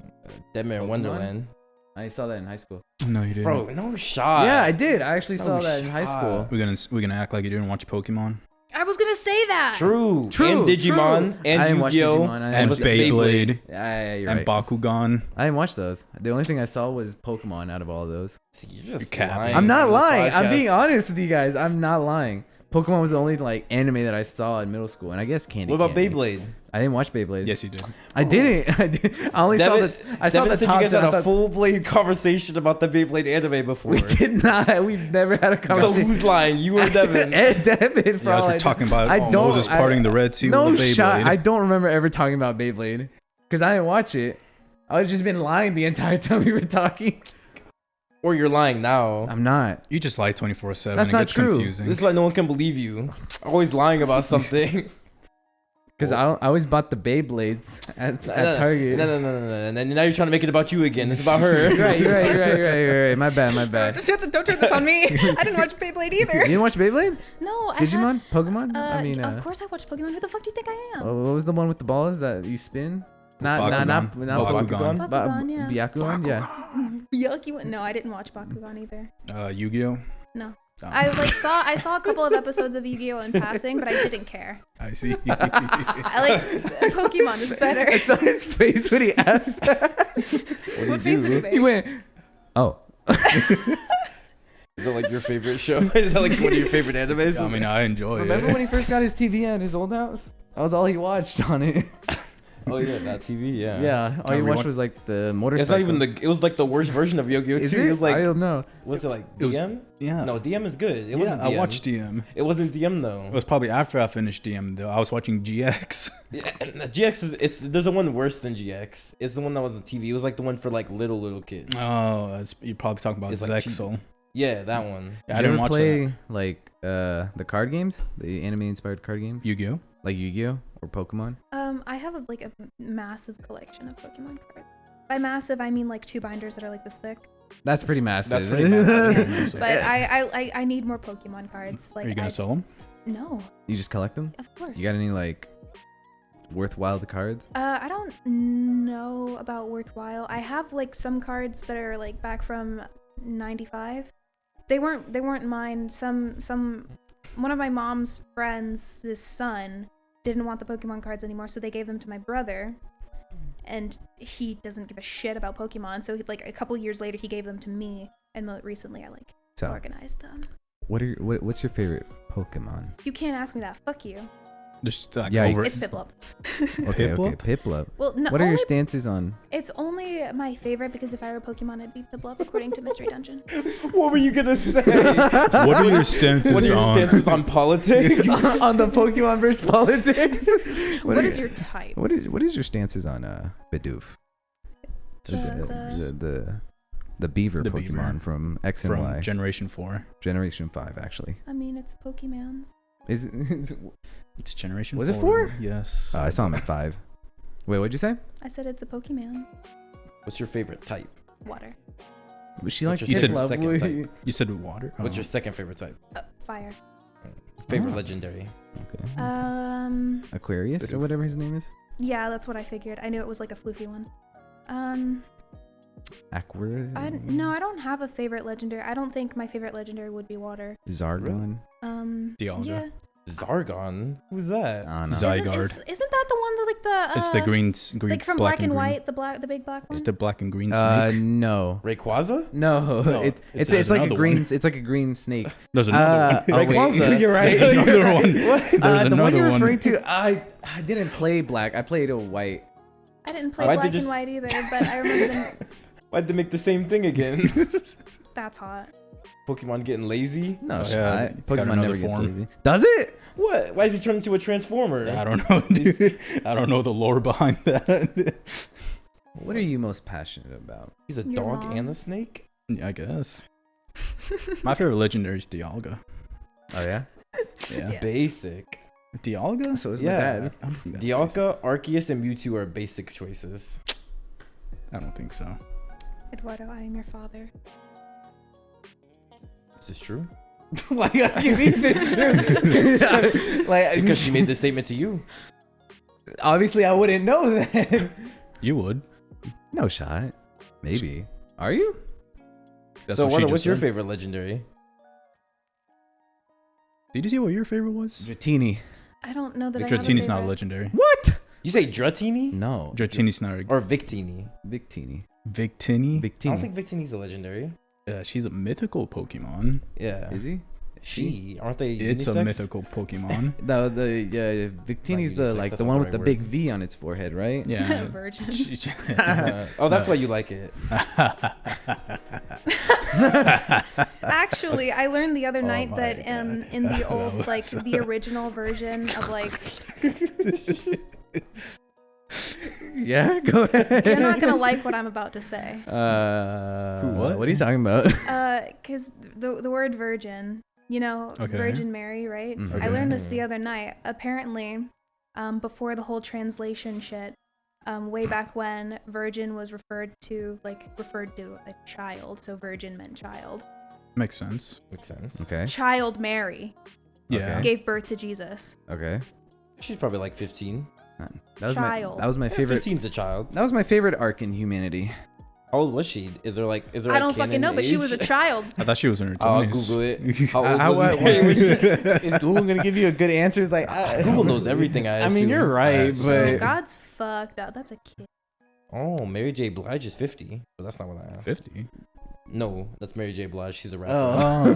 Dead Man Pokemon? Wonderland. I saw that in high school. No, you didn't. Bro, no shot. Yeah, I did. I actually saw No that in high shot. school. We're gonna act like you didn't watch Pokemon I was gonna say that. True. True, And Digimon. true. And I didn't watch Yu-Gi-Oh. Digimon, I didn't and watch Beyblade Yeah, you're and right. Bakugan. I didn't watch those. The only thing I saw was Pokemon out of all of those. See, you're just You're capping. lying. I'm not on this lying. I'm podcast. being honest with you guys. I'm not lying. Pokemon was the only like anime that I saw in middle school, and I guess Candy. What about Candy. Beyblade? I didn't watch Beyblade. Yes, you did. I didn't. I did. I only saw the. I saw Devin the said top. you guys had I a thought- full blade conversation about the Beyblade anime before. We did not. We've never had a So conversation. who's lying? You or Devin? Devin. You guys were talking about Moses parting the Red Sea No with a Beyblade. shot. I don't remember ever talking about Beyblade because I didn't watch it. I would just been lying the entire time we were talking. Or you're lying now. I'm not. You just lie 24/7. That's It not gets true. confusing. This is why no one can believe you. Always lying about something. Because I always bought the Beyblades at Target. No. And then now you're trying to make it about you again. It's about her. You're right. My bad. Don't turn this on me. I didn't watch Beyblade You either. didn't watch Beyblade? No, I Digimon? Pokemon? Had, of course I watched Pokemon. Who the fuck do you think I am? What was the one with the balls that you spin? Not Bakugan. Bakugan. Bakugan, yeah. Byakugan? Yeah. Yucky one. No, I didn't watch Bakugan either. Yu-Gi-Oh. No. Oh. I saw a couple of episodes of Yu-Gi-Oh in passing, but I didn't care. I see. I like Pokemon is better. I saw his face when he asked that. What face did he make? He went, oh. Is that like your favorite show? Is that like one of your favorite animes? I mean, I enjoy Remember it. when he first got his TV at his old house? That was all he watched on it. Oh yeah, that TV. Yeah. Yeah, all he watched was like the motorcycle. It's not even the. It was like the worst version of Yu-Gi-Oh Is too. it? It was like. I don't know. Was it like It was- DM? Yeah. No, DM is good. It Yeah, wasn't. DM. I watched DM. It wasn't DM though. It was probably after I finished DM though. I was watching GX. Yeah, and GX is. There's a one worse than GX. It's the one that was on TV. It was like the one for like little kids. Oh, you're probably talking about It's like Zexel. Yeah, that one. Yeah, I Did you didn't ever watch play that. like the card games, the anime-inspired card games, Yu-Gi-Oh. like Yu-Gi-Oh or Pokemon? I have a massive collection of Pokemon cards. By massive, I mean like 2 binders that are like this thick. That's pretty massive. That's pretty massive. Massive. But I need more Pokemon cards. Like, Are you gonna sell them? No, You just collect them? of course. You got any like worthwhile cards? I don't know about worthwhile. I have like some cards that are like back from '95. They weren't mine. One of my mom's friends, his son, didn't want the Pokemon cards anymore, so they gave them to my brother. And he doesn't give a shit about Pokemon, so like a couple years later, he gave them to me. And recently, I like So, organized them. what's your favorite Pokemon? You can't ask me that. Fuck you. Just like Yeah, over. It's Piplup. Okay, Piplup? Piplup. Well, no, What are your only- stances on? It's only my favorite because if I were a Pokemon, I'd be Piplup, according to Mystery Dungeon. What were you gonna say? What are your stances What are your on? stances on politics? on the Pokemon versus politics? What is your type? What is your stances on Bidoof? The beaver The Pokemon beaver. from X and From Y. Generation 4. Generation 5 actually. I mean, it's Pokemans. Is it, It's Generation 4. Was it 4? Yes. I saw him at 5. Wait, what'd you say? I said it's a Pokemon. What's your favorite type? Water. She What's likes your Piplup. second type? You said water? What's Oh. your second favorite type? Fire. Favorite Oh. legendary? Okay. Aquarius or whatever his name is. Yeah, that's what I figured. I knew it was like a floofy one. Aquarius. No, I don't have a favorite legendary. I don't think my favorite legendary would be water. Zargon. Dialga. Yeah. Zargon? Who's that? I don't know. Zygarde. Isn't that the one that like the? It's the green, Like from black Black and green. White, the big black one. It's the black and green snake. No. Rayquaza? No, No, it's there's like a another green. one. It's like a green snake. There's another one. Oh, wait. Rayquaza. You're right. There's You're another right. one. What? There's The one another you're one. referring to, I didn't play black. I played a white. I didn't play Why'd they Black just- and White either, but I remember them. Why'd they make the same thing again? That's hot. Pokemon getting lazy? No, Oh, shit. yeah, it's got Pokemon another never gets form. lazy. Does it? What? Why is he turned into a transformer? I don't know, dude. I don't know the lore behind that. What are you most passionate about? He's a Your dog mom. and a snake? Yeah, I guess. My favorite legendary is Dialga. Oh yeah. Yeah. Yeah. Basic. Dialga? So is Yeah. my dad. I don't think that's basic. Dialga, Arceus, and Mewtwo are basic choices. I don't think so. Eduardo, I am your father. Is this true? Why you asking me if it's true? Like, Because she made this statement to you. obviously I wouldn't know that. You would. No shot. Maybe. Are you? That's So what she what's just your said. favorite legendary? Did you see what your favorite was? Dratini. I don't know that I have a Dratini's not a favorite. legendary. What? You say Dratini No. Dratini's not a or Victini? Victini. Victini. I don't Victini. think Victini's a legendary. Yeah, she's a mythical Pokemon. Yeah. Is he? She? Aren't they It's unisex? a mythical Pokemon. No, Victini's Like the unisex, like that's the not one the with the right big word. V on its forehead, right? Yeah. Virgin. Oh, that's why you like it. Actually, I learned the other night my that God. in the That old was- like the original version of like Yeah, go ahead. you're not gonna like what I'm about to say. What? What are you talking about? Because the word virgin, you know, Okay. Virgin Mary, right? Mhm. I learned this Okay. the other night. Apparently, before the whole translation shit, way back when, virgin was referred to a child, so virgin meant child. Makes sense. Makes sense. Okay. Child Mary Yeah. Okay. gave birth to Jesus. Okay. She's probably like 15. That was Child. that was my favorite. 15's a child. That was my favorite arc in humanity. How old was she? Is there I a don't fucking know, canon but she was a age? child. I thought she was in her 20s. I'll Google it. How old was Why- Mary? is Google gonna give you a good answer? It's like Google knows everything. I I mean, assume. you're right, Yes. Oh, but God's fucked up. That's a kid. Oh, Mary J. Blige is 50, but that's not what I asked. 50. No, that's Mary J. Blige. She's a rapper. oh,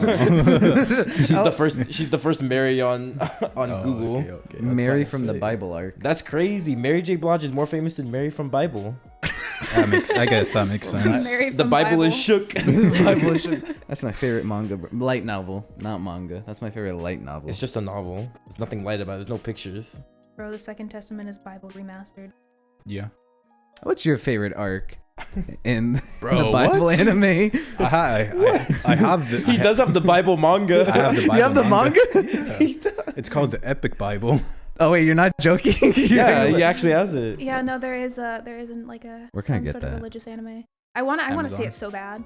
She's the first. She's the first Mary on Oh, Google. okay. That's Mary kinda from the sick. Bible arc. That's crazy. Mary J. Blige is more famous than Mary from Bible. I guess that makes sense. Mary The from Bible is shook. The Bible should- That's my favorite manga, light novel, not manga. That's my favorite light novel. It's just a novel. There's nothing light about it. There's no pictures. Bro, the Second Testament is Bible remastered. Yeah. What's your favorite arc in Bro, the Bible what? anime? I have the. He does have the Bible manga. I have the Bible You have the manga? It's called the Epic Bible. Oh wait, you're not joking? Yeah, he actually has it. Yeah, no, there isn't like a Where can I some get sort of that? religious anime. I wanna see Amazon. it so bad.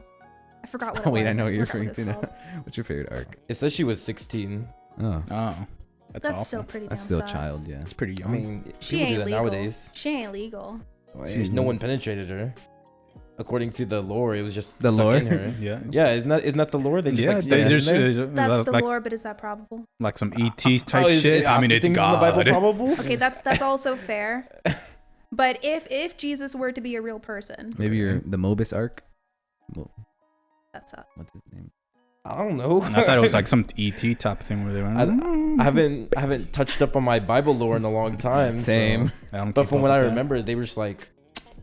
I forgot what. Oh it wait, I was. know what you're forgot referring to it's now. called. What's your favorite arc? It says she was 16. Oh, Oh. That's That's awful. still pretty. that's damn still a sus. child, yeah. It's pretty I young. mean, She people do ain't that legal. nowadays. She ain't legal. No one penetrated her. According to the lore, it was just The stuck lore? in her. yeah. Yeah, isn't that the lore? They just Yeah, like they stuck it just in there? That's the like, lore, but is that probable? like some ET type is shit. I half mean, the it's things in the Bible God. probable? Okay, that's also fair. But if Jesus were to be a real person, Maybe you're the Mobius arc. Well, that sucks. what's his name? I don't know. I thought it was like some ET type thing where they went. I haven't touched up on my Bible lore in a long time. Same. So. I don't But keep from up what I with that. remember, they were just like,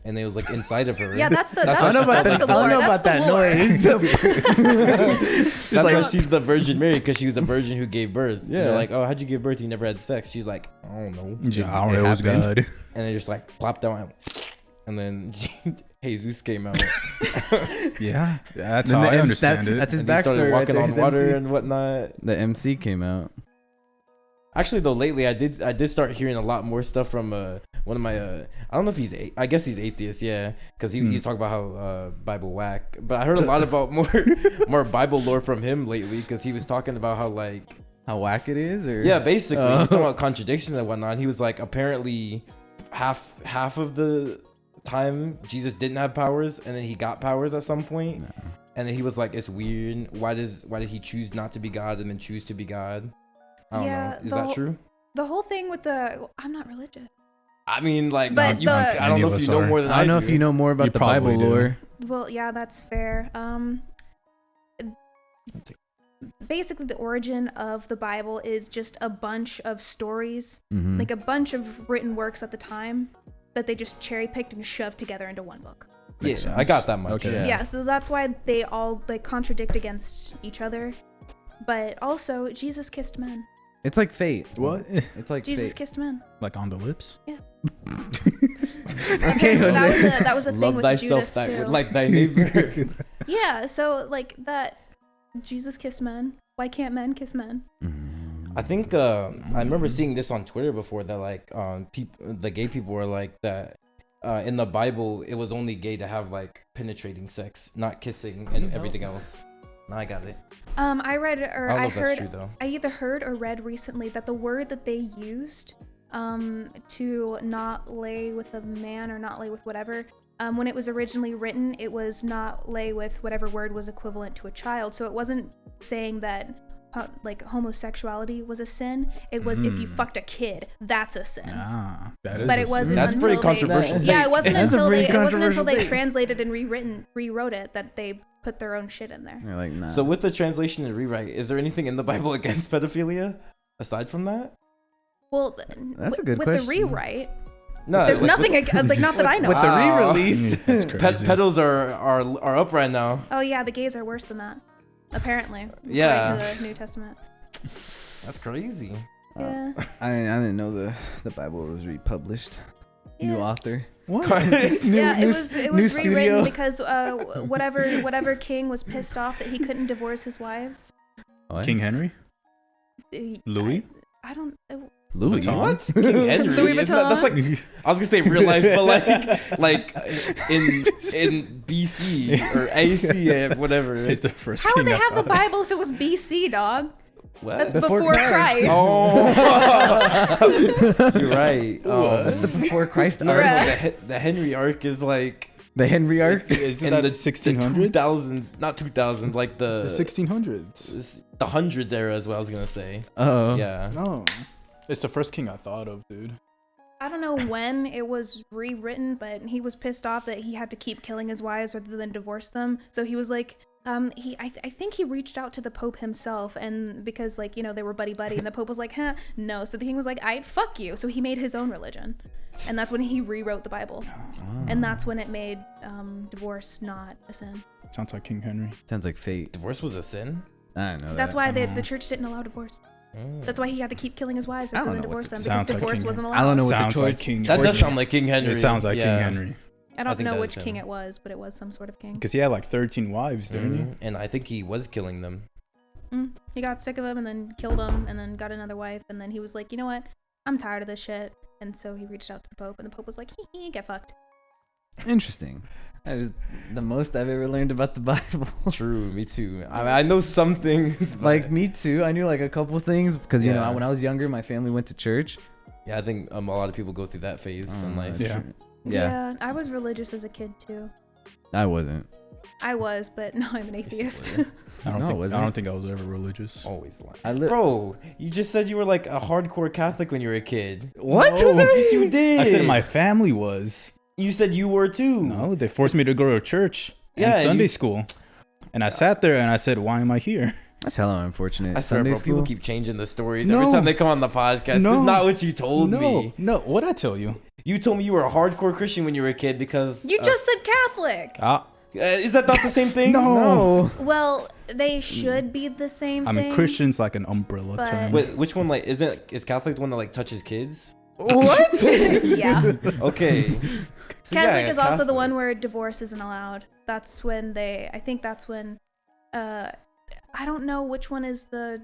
and they was like inside of her. Yeah, that's the That's that's, what- I that's don't know about the that. I lore. don't know That's about the that lore. noise. That's like- why she's the Virgin Mary, because she was a virgin who gave birth. Yeah. They're like, oh, how'd you give birth? You never had sex. She's like, I don't know. Yeah, I don't It know. It was happened. good. And they just like plopped down, and then Jesus came out. Yeah, that's Then how the I M- understand it. That's his And he started backstory. Right walking there, on his water MC. and whatnot. The MC came out. Actually, though, lately I did start hearing a lot more stuff from one of my I don't know if he's I guess he's atheist, yeah, because he's talking about how Bible whack. But I heard a lot about more Bible lore from him lately, because he was talking about how like How whack it is, or yeah, basically he was talking about contradictions and whatnot. He was like, apparently half of the time Jesus didn't have powers, and then he got powers at some point. No. And then he was like, it's weird. Why did he choose not to be God and then choose to be God? I don't Yeah, know. Is the that whole- true? The whole thing with I'm not religious. I mean, like, But you, the- I don't Any know of if us you know are. more than I don't know if do. you know more about You the Bible probably do. lore. Well, yeah, that's fair. Basically, the origin of the Bible is just a bunch of stories, Mhm. like a bunch of written works at the time that they just cherry picked and shoved together into one book. Yeah, Makes I sense. got that much. Okay. Yeah. Yeah, so that's why they all like contradict against each other. But also, Jesus kissed men. It's like fate. What? It's like Jesus fate. kissed men. Like on the lips? Okay, Jose. that was a thing Love with thyself Judas too. like thy neighbor. Yeah, so like that, Jesus kissed men. Why can't men kiss men? I think I remember seeing this on Twitter before, that like the gay people were like that. In the Bible, it was only gay to have like penetrating sex, not kissing and everything else. No, I got it. I read or I don't know I if that's heard true, though. I either heard or read recently that the word that they used to not lay with a man or not lay with whatever, when it was originally written, it was not lay with whatever word was equivalent to a child. So it wasn't saying that like homosexuality was a sin. It was if you fucked a kid, that's a sin. That is But a it wasn't sin. That's until pretty controversial. Yeah, it wasn't That's a until pretty controversial they thing. translated and rewrote it that they put their own shit in there. You're like, nah. So with the translation and rewrite, is there anything in the Bible against pedophilia aside from that? Well, That's a good with question. the rewrite, No, there's nothing like not that I know. With the Wow. re-release. That's crazy. Pedos are up right now. Oh yeah, the gays are worse than that. Apparently. Yeah. According to the New Testament. That's crazy. Yeah. I didn't know the Bible was republished. New Yeah. author. What? Yeah, new it was new rewritten studio. because whatever king was pissed off that he couldn't divorce his wives. What? King Henry? Louis? I don't. Louis. Vuitton? What? King Henry? Louis Isn't that- that's like I was gonna say real life, but like in BC or AC, whatever. He's the first How would king they I have the thought. Bible if it was BC, dog? What? That's Before before Christ. Oh, you're right. That's the before Christ No, arc. the Henry arc is like The Henry arc. Isn't in that the 1600s? 2000s, not 2000s, like The 1600s. the hundreds era is what I was gonna say. Oh. Yeah. No. It's the first king I thought of, dude. I don't know when it was rewritten, but he was pissed off that he had to keep killing his wives rather than divorce them. So he was like, I think he reached out to the Pope himself, and because like they were buddy, and the Pope was like, no. So the king was like, I'd fuck you. So he made his own religion, and that's when he rewrote the Bible, and that's when it made divorce not a sin. Sounds like King Henry. Sounds like fate. Divorce was a sin. I don't know. That's that. why the church didn't allow divorce. That's why he had to keep killing his wives I don't rather than know what divorce them, the- because Sounds like divorce King wasn't allowed. I don't know what Sounds the like church. King That Henry. does sound like King Henry. It sounds like Yeah. King Henry. I I don't think know that which is king him. it was, but it was some sort of king. Because he had like 13 wives, didn't he? And I think he was killing them. He got sick of him and then killed him and then got another wife, and then he was like, you know what? I'm tired of this shit. And so he reached out to the Pope, and the Pope was like, get fucked. Interesting. That is the most I've ever learned about the Bible. True, me too. I know some things. But Like me too. I knew like a couple things because Yeah. when I was younger, my family went to church. yeah, I think a lot of people go through that phase in life. Yeah. Yeah. I was religious as a kid too. I wasn't. I was, but now I'm an atheist. were. I don't No, think wasn't I it? don't think I was ever religious. Always lying. I li- Bro, you just said you were like a hardcore Catholic when you were a kid. What? No. Yes, you did. I said my family was. You said you were too. No, they forced me to go to church Yeah, and you Sunday s- school. And I sat there and I said, why am I here? That's hella unfortunate. I swear, Sunday bro, school. people keep changing the stories No. every time they come on the podcast. No. That's not what you told no, me. no. What'd I tell you? You told me you were a hardcore Christian when you were a kid because... You just said Catholic. is that not the same thing? No. Well, they should be the same I thing. mean, Christian's like an umbrella but- term. Wait, which one, like, is Catholic the one that, like, touches kids? What? Yeah. Okay. So, Catholic yeah, is also the Catholic. one where divorce isn't allowed. That's when I think that's when, I don't know which one is the,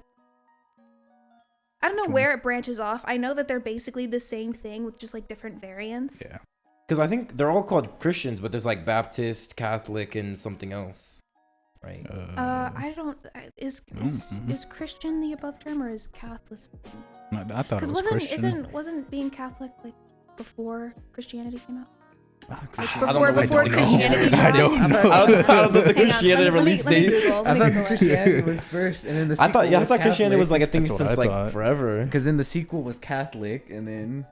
I don't know Which where it branches off. I know that they're basically the same thing with just like different variants. Yeah. Because I think they're all called Christians, but there's, like, Baptist, Catholic, and something else. Right? I don't, is Mhm. Christian the above term, or is Catholic? I thought it Because was Christian. wasn't being Catholic like before Christianity came out? I don't know. Before Christianity I came out? don't know. I don't know the Hang on, Christianity let me release date. Google, I let me thought Google it. Christianity was first, and then the I sequel thought was Christianity was like a thing That's what since I like thought. forever. because then the sequel was Catholic, and then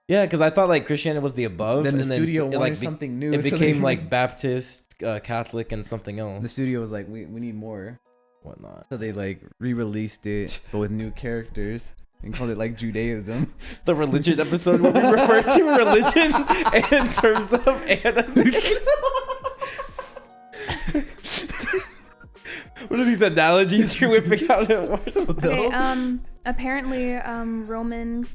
Yeah, because I thought like Christianity was the above, then the and studio then it, wanted like something new. it so became they- like Baptist, Catholic, and something else. the studio was like, we need more, whatnot. so they like re-released it, but with new characters, and called it like Judaism. The religion episode where we refer to religion in terms of anime. What are these analogies you're whipping out? Okay, apparently, Roman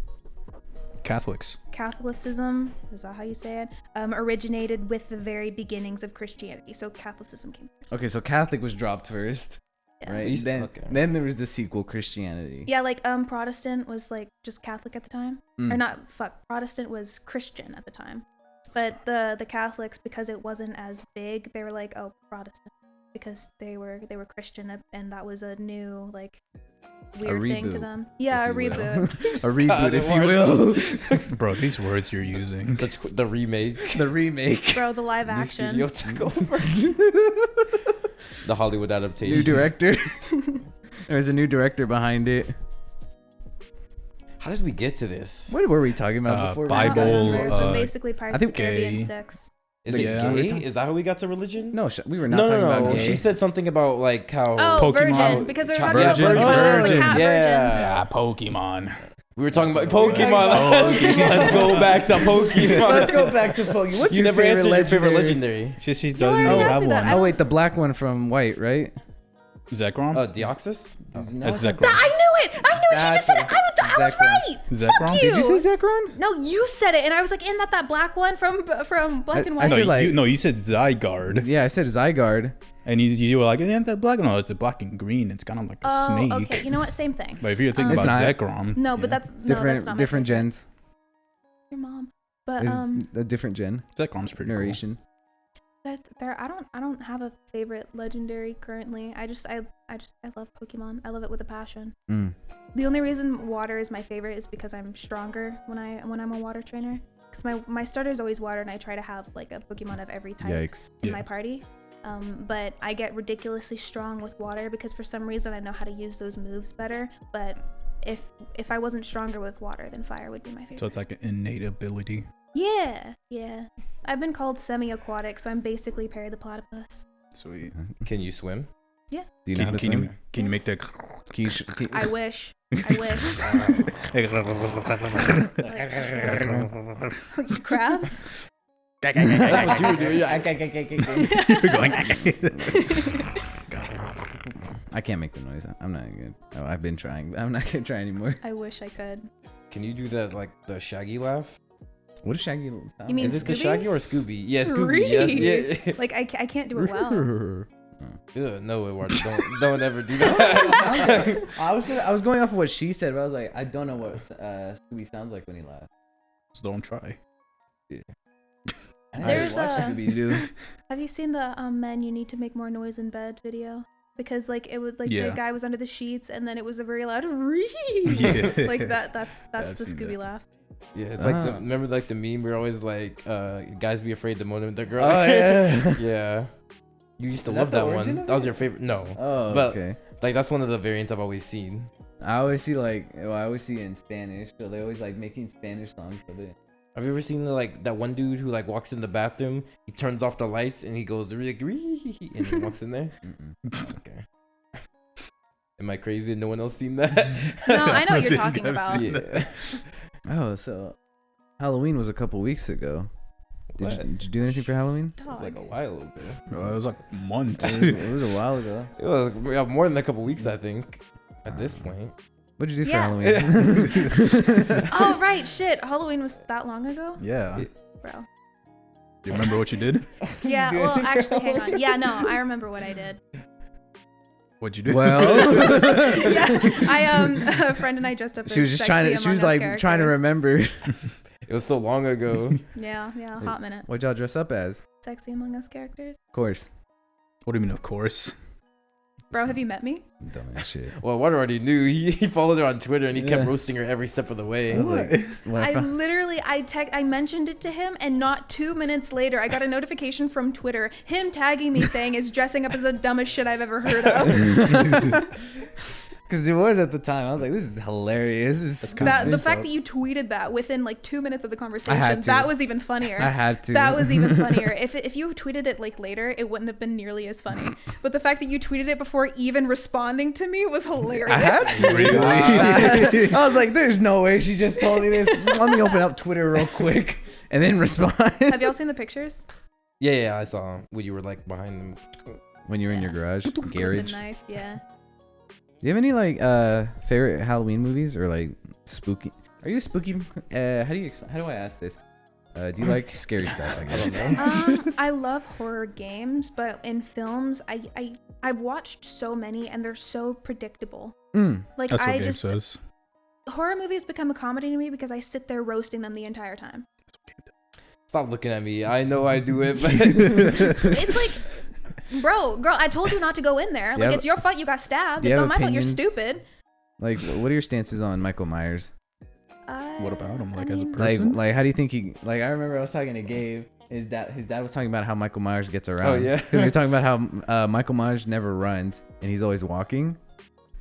Catholics. Catholicism, is that how you say it? Originated with the very beginnings of Christianity. So Catholicism came first. Okay, so Catholic was dropped first, Yeah. right? You s- Then okay. then there was the sequel, Christianity. Yeah, like Protestant was like just Catholic at the time. Mm. Or not, Protestant was Christian at the time. But the Catholics, because it wasn't as big, they were like, oh, Protestant. because they were Christian, and that was a new like weird thing to reboot, them. Yeah, a if you will. reboot. A reboot, if you will. Bro, these words you're using. The remake. The remake. Bro, the live New action. studio took over. The Hollywood adaptation. New director. There's a new director behind it. How did we get to this? What were we talking about before? Bible, Basically Pirates I think of the Caribbean gay. 6. Is But it yeah, we're gay? talking- Is that how we got to religion? No, we were not talking about gay. She said something about like how. Oh, Pokemon. virgin, because we were talking Virgin. about virgin. Virgin. Cat Yeah. virgin. Yeah, Pokemon. We were talking about That's what it Pokemon. was. Let's go back to Pokemon. Let's go back to Pokemon. What's You your never favorite answered your favorite legendary? legendary. She You doesn't already have answered that. one. I Oh wait, the black one from White, right? Zekrom? Deoxys? That's Zekrom. I knew it. She just said it. I was Zekrom. right. Zekrom? Fuck Did you say Zekrom? No, you said it, and I was like, "Isn't that black one from Black and I White?" said, like- you said Zygarde. Yeah, I said Zygarde. And you were like, isn't that black? No, it's a black and green. It's kind of like a snake. Okay. You know what? Same thing. But if you're thinking It's about not. Zekrom. No, but yeah. that's Different, that's not my different favorite. gens. Your mom. But It's a different gen Zekrom's pretty cool. narration. I don't have a favorite legendary currently. I love Pokemon. I love it with a passion. Mm. The only reason water is my favorite is because I'm stronger when I'm a water trainer. Because my starter is always water, and I try to have like a Pokemon of every type Yikes. in Yeah. my party. But I get ridiculously strong with water because for some reason I know how to use those moves better. But if I wasn't stronger with water, then fire would be my favorite. So it's like an innate ability. Yeah. I've been called semi-aquatic, so I'm basically Perry the Platypus. Sweet. Can you swim? Do you know how to swim? Can you make that? I wish. Crabs? That's what you do. You're going. I can't make the noise. I'm not good. Oh, I've been trying. But I'm not gonna try anymore. I wish I could. Can you do that like the Shaggy laugh? What does Shaggy sound? You mean Is it the Scooby? Shaggy or Scooby? Yeah, Scooby. Really? Yes. Yeah. Like I can't do it well. Ugh, no, Eduardo, don't ever do that. I was going off of what she said, but I was like, I don't know what Scooby sounds like when he laughs. So don't try. I There's watch a- Scooby-Doo. Have you seen the Men You Need to Make More Noise in Bed video? Because like it was like Yeah. the guy was under the sheets and then it was a very loud ree. Yeah. Like that's I've the seen Scooby that. laugh. Yeah, it's like Ah. remember like the meme where always like guys be afraid to moan with their girl. Oh yeah. Yeah. You used to Is love that that the one. origin of That was it? your favorite. No. Oh, But- okay. Like that's one of the variants I've always seen. I always see I always see it in Spanish, so they always like making Spanish songs. So they. Have you ever seen like that one dude who like walks in the bathroom, he turns off the lights and he goes like "Ree," and he walks in there? Mm-mm. Okay. Am I crazy? No one else seen that? No, I know what you're think talking I've about. seen Yeah. Oh, so Halloween was a couple weeks ago. Did you do anything for Halloween? It was Dog. like a while ago. It was like months. It was a while ago. It was more than a couple weeks, I think. At this point. What'd you do Yeah. for Halloween? Oh right, shit. Halloween was that long ago? Yeah. Bro. Do you remember what you did? Yeah, do well anything for actually hang on. Halloween? Yeah, no, I remember what I did. What'd you do? Well, Yeah. A friend and I dressed up as she was just sexy trying to. She Among was Us like trying to characters. remember. It was so long ago. Yeah, hot minute. What'd y'all dress up as? Sexy Among Us characters. Of course. What do you mean, of course? Bro, have you met me? Dumbass shit. Well, Water already knew. He followed her on Twitter and he kept Yeah. roasting her every step of the way. I was like, when I I found, literally I mentioned it to him and not 2 minutes later I got a notification from Twitter, him tagging me saying is dressing up as the dumbest shit I've ever heard of. because it was at the time. I was like, this is hilarious. This is That the stupid. fact that you tweeted that within like 2 minutes of the conversation, had to. that was even funnier. I had to. That was even funnier. If you tweeted it like later, it wouldn't have been nearly as funny. But the fact that you tweeted it before even responding to me was hilarious. I had to. Really? I was like, there's no way she just told me this. Let me open up Twitter real quick and then respond. Have y'all seen the pictures? Yeah, I saw him when you were like behind them. When you were in your garage, The garage. knife, yeah. Do you have any like favorite Halloween movies or like spooky? Are you a spooky? How do I ask this? Do you like scary stuff? I guess. don't know. I love horror games, but in films, I've watched so many and they're so predictable. Like That's what I Gabe just says. horror movies become a comedy to me because I sit there roasting them the entire time. Stop looking at me. I know I do it, but It's like Girl, I told you not to go in there. Like, it's your fault you got stabbed. It's not my fault you're stupid. Like, what are your stances on Michael Myers? What about him? Like, as a person? Like, how do you think he? Like, I remember I was talking to Gabe. His dad was talking about how Michael Myers gets around. Oh yeah. We were talking about how Michael Myers never runs and he's always walking.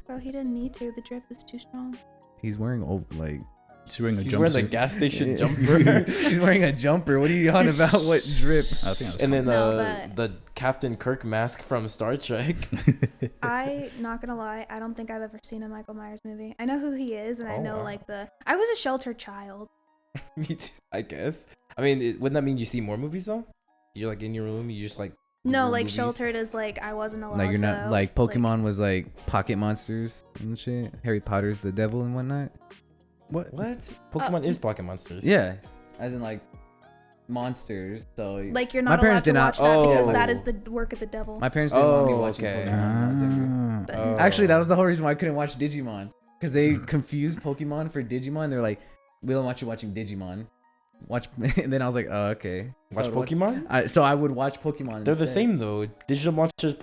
Bro, he didn't need to. The drip is too strong. He's wearing like. He's wearing a He's wearing the jumpsuit. gas station jumper. He's wearing a jumper. What are you on about? What drip? I think I was And then No, the Captain Kirk mask from Star Trek. I, not gonna lie, I don't think I've ever seen a Michael Myers movie. I know who he is, and I Oh, know, wow. like, I was a sheltered child. Me too, I guess. I mean, wouldn't that mean you see more movies though? You're like in your room, you just like. No, Google like, movies? sheltered is, like, I wasn't allowed Like you're not to, like Pokemon was like pocket monsters and shit. Harry Potter's the devil and whatnot. What? What? Pokemon is Pocket Monsters. Yeah, as in like monsters. So Like, you're My not allowed parents to did watch not- that because Oh. that is the work of the devil. my parents didn't want me Oh, watching okay. Pokemon when I was younger. Oh. Actually, that was the whole reason why I couldn't watch Digimon because they confused Pokemon for Digimon. They're like, we don't want you watching Digimon. Watch, and then I was like, oh, okay. Watch So I would Pokemon? so I would watch Pokemon. They're the instead. same though. Digital monsters,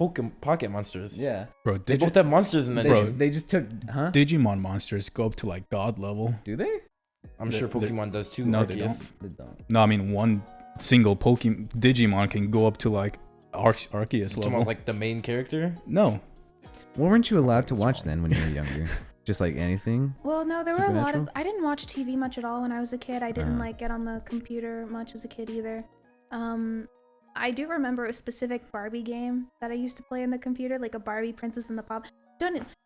Pocket monsters. Yeah, Bro, They both have monsters in the they, name. they just took, huh? Digimon monsters go up to like god level. Do they? I'm sure they're- Pokemon does too. No, they Arceus. They don't. No, I mean one single Digimon can go up to like Arceus You talking level. about like the main character? No, What weren't you allowed to What's watch wrong? then when you were younger? Just like anything? Well, no, there were a lot of. Supernatural? I didn't watch TV much at all when I was a kid. I didn't Uh-huh. like get on the computer much as a kid either. I do remember a specific Barbie game that I used to play in the computer, like a Barbie Princess and the Pop.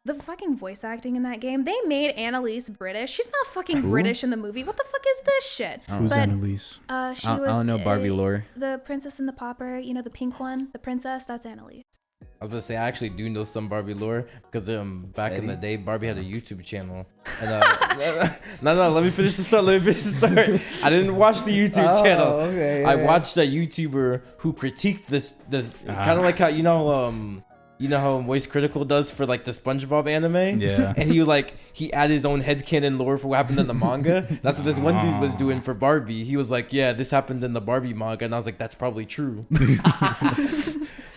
The fucking voice acting in that game. They made Annalise British. She's not fucking Who? British in the movie. What the fuck is this shit? I don't who's know. But- Annalise? She I was. don't know Barbie lore. The Princess and the Pauper. You know, the pink one, the princess. That's Annalise. I was gonna say I actually do know some Barbie lore because back in the Eddie? day Barbie had a YouTube channel. And no, let me finish the story. I didn't watch the YouTube channel. Okay, I watched a YouTuber who critiqued this kind of like how you know how Moist Critical does for like the SpongeBob anime. Yeah. And he added his own headcanon lore for what happened in the manga. That's what this one dude was doing for Barbie. He was like, yeah, this happened in the Barbie manga, and I was like, that's probably true.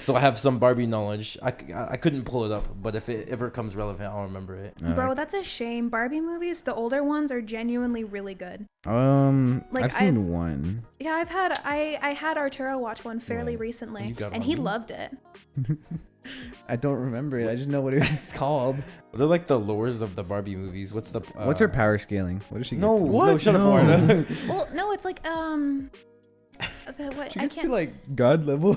So I have some Barbie knowledge. I couldn't pull it up, but if it ever comes relevant, I'll remember it. Bro, that's a shame. Barbie movies, the older ones, are genuinely really good. Like I've seen I've- one. Yeah, I had Arturo watch one fairly Yeah. recently, You got and he Barbie? loved it. I don't remember it. I just know what it's called. What are like the lores of the Barbie movies? What's the What's her power scaling? What does she get No, to? no, shut up, Warren. Well, no, it's like what She I gets to can't. like god level.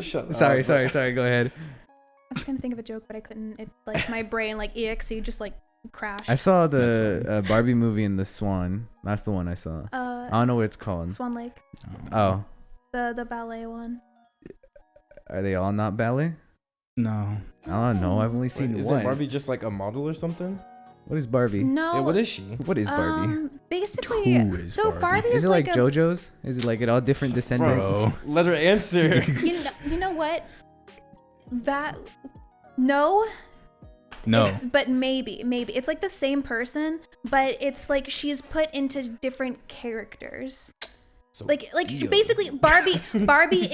Shut up. sorry. Go ahead. I was trying to think of a joke, but I couldn't. It like my brain like exe just like crashed. I saw the Barbie movie in the Swan. That's the one I saw. I Uh, don't know what it's called. Swan Lake, Oh, the ballet one. are they all not ballet? No. I don't know. I've only seen Isn't one. Barbie just like a model or something? What is Barbie? No. Yeah, what is she? What is Barbie? Basically, Who is so Barbie? Barbie Is is it like a, JoJo's? Is it like it all different descendants? Bro. Let her answer. You know what? That no. No. But maybe it's like the same person, but it's like she's put into different characters. So Like Dio. basically Barbie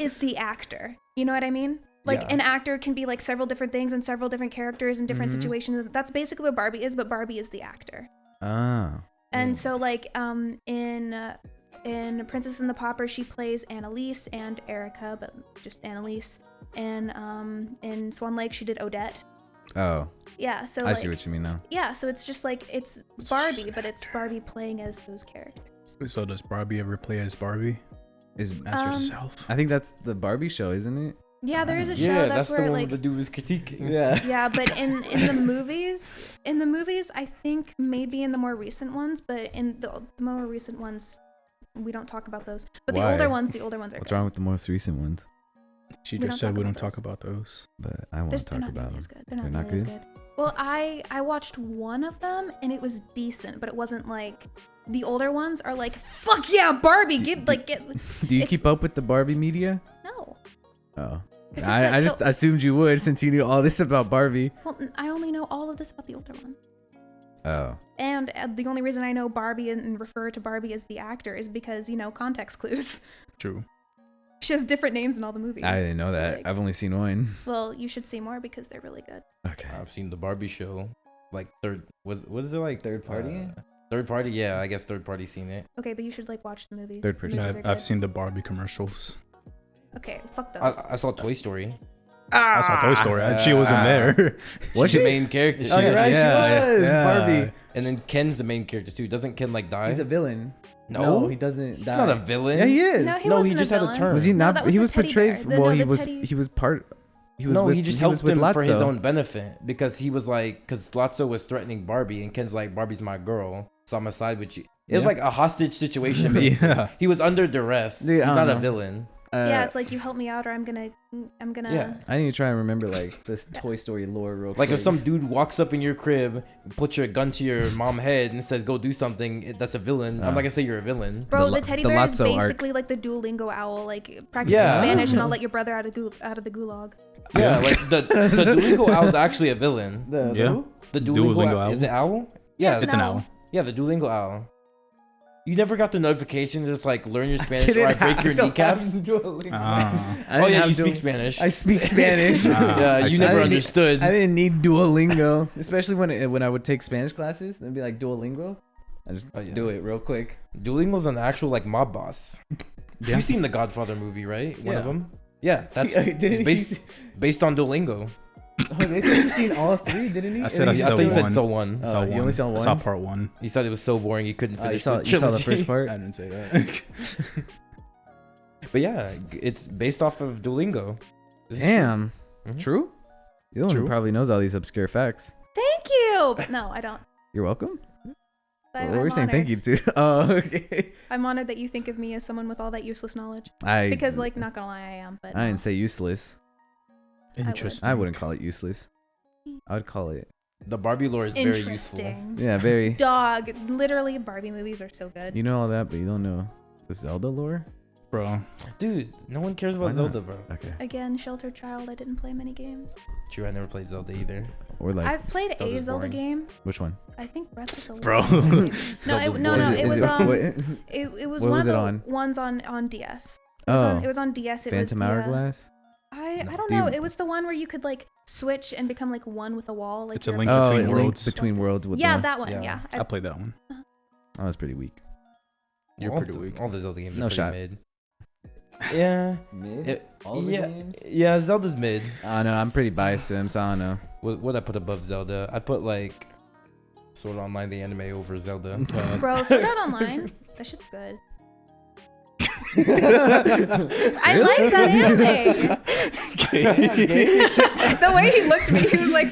is the actor. You know what I mean? Like Yeah. an actor can be like several different things and several different characters in different Mhm. situations. That's basically what Barbie is, but Barbie is the actor. Ah. And so like in Princess and the Pauper, she plays Annalise and Erica, but just Annalise. And in Swan Lake, she did Odette. Oh, Yeah, so I like, see what you mean now. yeah, so it's just like it's Barbie, but it's Barbie playing as those characters. So does Barbie ever play as Barbie? Is As Um, herself? I think that's the Barbie show, isn't it? Yeah, there is a show Yeah, that's that's the where one like where the dude was critiquing. Yeah. yeah, but in the movies, I think maybe in the more recent ones, but in the more recent ones, we don't talk about those. But Why? the older ones are What's good. wrong with the most recent ones? She we just don't said we talk don't about talk about those. But I want to They're talk not about nearly them. as good. They're They're not not nearly as good? good. Well, I watched one of them and it was decent, but it wasn't like the older ones are like fuck yeah Barbie get. Do you it's- keep up with the Barbie media? No. Oh. Because I like, just assumed you would since you knew all this about Barbie. well, I only know all of this about the older one. Oh. And the only reason I know Barbie and refer to Barbie as the actor is because, you know, context clues. True. She has different names in all the movies. I didn't know So, that. like, I've only seen one. well, you should see more because they're really good. Okay. I've seen the Barbie show. Like third was it like Third party? Third party, yeah. I guess third party seen it. Okay, but you should like watch the movies. Third The person. movies are I've good. seen the Barbie commercials. Okay, fuck those. I saw Toy Story. I saw Toy Story. She wasn't there. Was She's she? the main character. Oh, you're right. Yeah, she was yeah. Barbie. And then Ken's the main character too. Doesn't Ken like die? He's a villain. No, he doesn't He's die. not a villain. Yeah, he is. No, he No, he wasn't just a had a villain. turn. Was he No, not? that was He the was teddy portrayed. bear. The- Well, no, he the was. teddy- He was part. He was No, with, he just was helped with him for his Lotso. own benefit because he was like, because Lotso was threatening Barbie, and Ken's like, Barbie's my girl, so I'm gonna side with you. It was Yeah. like a hostage situation. Basically. Yeah. He was under duress. Dude, He's I don't not a know. villain. Yeah, it's like you help me out or I'm gonna. Yeah. I need to try and remember like this Toy Story lore real quick. Like if some dude walks up in your crib, puts your gun to your mom's head, and says, "Go do something," that's a villain. I'm not gonna say you're a villain. Bro, The the teddy the bear is Lotso arc. basically like the Duolingo owl. Like practice Yeah. your Spanish and I'll let your brother out of the gulag. Yeah, like the Duolingo owl is actually a villain. the Yeah. who? The Duolingo, Duolingo owl. owl? Is it owl? Yeah, It's an owl. yeah, the Duolingo owl. You never got the notification to just like learn your Spanish Didn't or I break have your to kneecaps? have Duolingo. Ah. I Oh didn't yeah, have you speak Duol- Spanish. I speak Spanish. Yeah, I you see. never I didn't- understood. I didn't need Duolingo, especially when I would take Spanish classes. They'd be like Duolingo. I just Oh, yeah. do it real quick. Duolingo's an actual like mob boss. Yeah. You've seen the Godfather movie, right? One of Yeah. them. Yeah, that's Didn't it's he based on Duolingo. Oh, they said he's seen all three, didn't he? I said I I saw thought you said one. so one. Oh, you only saw I saw one. part one. He said it was so boring he couldn't You finish saw, the you saw trilogy. the first part. I didn't say that. But yeah, it's based off of Duolingo. This is true. Damn. Mhm. True. You're the one who True. probably knows all these obscure facts. Thank you. But no, I don't. You're welcome. I'm We're saying honored. thank you too. Oh, okay. I'm honored that you think of me as someone with all that useless knowledge. Because, like, not gonna lie, I am. But I no. didn't say useless. Interesting. I wouldn't call it useless. I would call it, The Barbie lore is very useful. Interesting. yeah, very. Dog. Literally, Barbie movies are so good. You know all that, but you don't know the Zelda lore. Bro. Dude, no one cares Why about not? Zelda, bro. Okay. Again, sheltered child. I didn't play many games. True, I never played Zelda either. Or like, I've played a Zelda's Zelda boring. game. which one? I think Breath of the Wild. Bro. No, Zelda's no, boring. no. Is It was what- it was What one was of it the on? ones on DS. Oh, It was on DS. It was Phantom the, Hourglass. I No. don't Do you- know. It was the one where you could like switch and become like one with a wall. Like It's a you're- link Oh, between it linked worlds. between worlds with Yeah, the that one. Yeah. Yeah. I played that one. That was pretty weak. You're all pretty the, weak. All the Zelda games No are pretty shot. mid. Yeah. Mid. Yeah, Zelda's mid. I know. I'm pretty biased to him, so I don't know. What I put above Zelda? I put like Sword Art Online the anime over Zelda. Bro, Sword Art Online. That shit's good. I like that anime. The way he looked at me, he was like,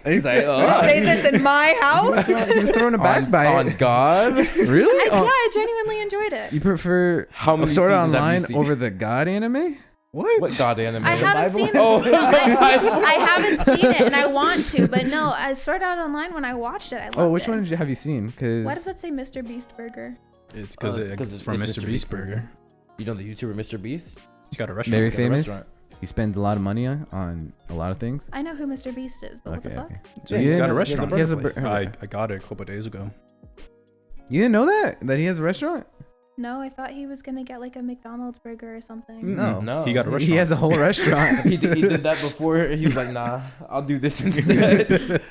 He's like, oh. "Say this in my house." He was throwing a back bite. on God. Really? Yeah, I genuinely enjoyed it. You prefer How many Sword Art seasons have you Online seen? over the God anime? What God anime? I haven't Bible? seen it. Oh, I haven't seen it, and I want to, but no. I Sword Art Online when I watched it, I loved Oh, which it. one have you seen? Cause Why does that say Mr. Beast Burger? It's because it's from it's Mr. Beast Burger. You know the YouTuber Mr. Beast? He's got a restaurant. Very He's got a famous. restaurant. he spends a lot of money on a lot of things. I know who Mr. Beast is, but what the Okay, fuck? okay. So Yeah, he's You got a didn't- restaurant. He has a place. I got it a couple days ago. You didn't know that he has a restaurant? No, I thought he was gonna get like a McDonald's burger or something. No. No. He got a restaurant. He has a whole restaurant. he did that before. He was like, nah, I'll do this instead.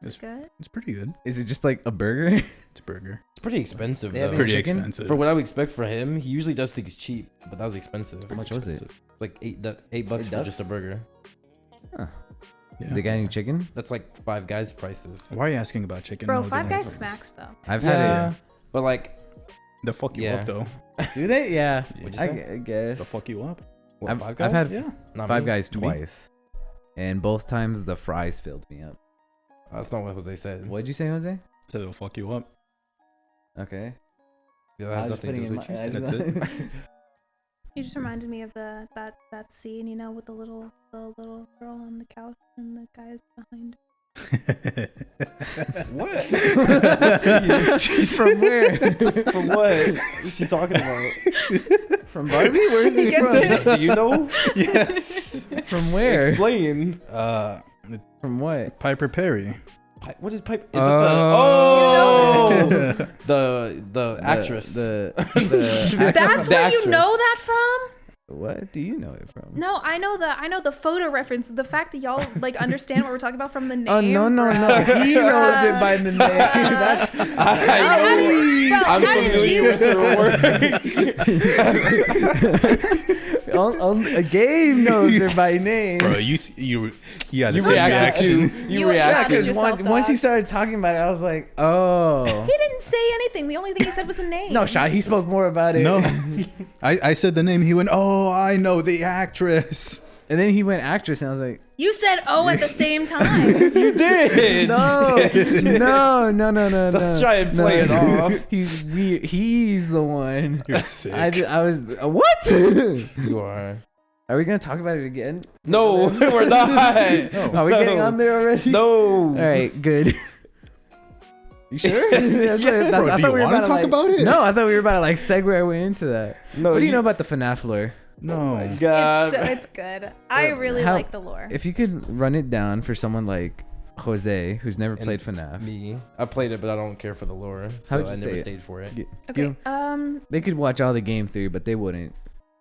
Is it good? It's pretty good. Is it just like a burger? It's a burger. It's pretty expensive, They have though. any Pretty chicken? expensive. For what I would expect for him, he usually does things cheap, but that was expensive. How much was it? Like $8 for $8? just a burger. Yeah. They got any chicken? That's like Five Guys prices. Why are you asking about chicken? Bro, No, Five they don't Guys have burgers. smacks though. I've Yeah, had but like, The fuck you Yeah. up though. it. Do they? Yeah. What'd you I, say? I guess. The fuck you up. what, I've- Five I've Guys? had- Yeah. Not Five me. Guys Me? twice, and both times the fries filled me up. That's not what Jose said. What'd you say, Jose? So they'll fuck you up. Okay. Yeah, that I has was nothing to do putting with what in you my- said. That's it. You just reminded me of that scene, you know, with the little girl on the couch and the guys behind. What? From where? From what is he talking about? From Barbie? Where is this Yes. from? Do you know? Yes. From where? Explain. From what? Piper Perry. What is Pipe? Is Oh. it the actress? The That's where you actress. know that from? What do you know it from? No, I know the photo reference. The fact that y'all like understand what we're talking about from the name. Oh no. He knows it by the name. That's I'm familiar with her work. a game knows her by name. Bro, you had You the reacted reaction. to. You You Yeah, reacted. because yourself, once he dog. started talking about it, I was like, oh. He didn't say anything. The only thing he said was a name. No, Shy, he spoke more about it. No, I said the name. He went, "Oh, I know the actress." And then he went actress, and I was like, You said "oh" at the same time. You did. no. Don't try and play it off. He's weird. He's the one. You're sick. I was, what? You are. Are we going to talk about it again? No, we're not. Are we getting on there already? No. All right, good. You sure? Bro, do you wanna talk about it? No, I thought we were about to like segue our way into that. No. What do you know about the FNAF floor? No. God. It's good. I really How- like the lore. If you could run it down for someone like Jose, who's never And played FNAF, Me. I played it, but I don't care for the lore, How'd so you I say never it? stayed for it. Okay. they could watch all the game theory, but they wouldn't.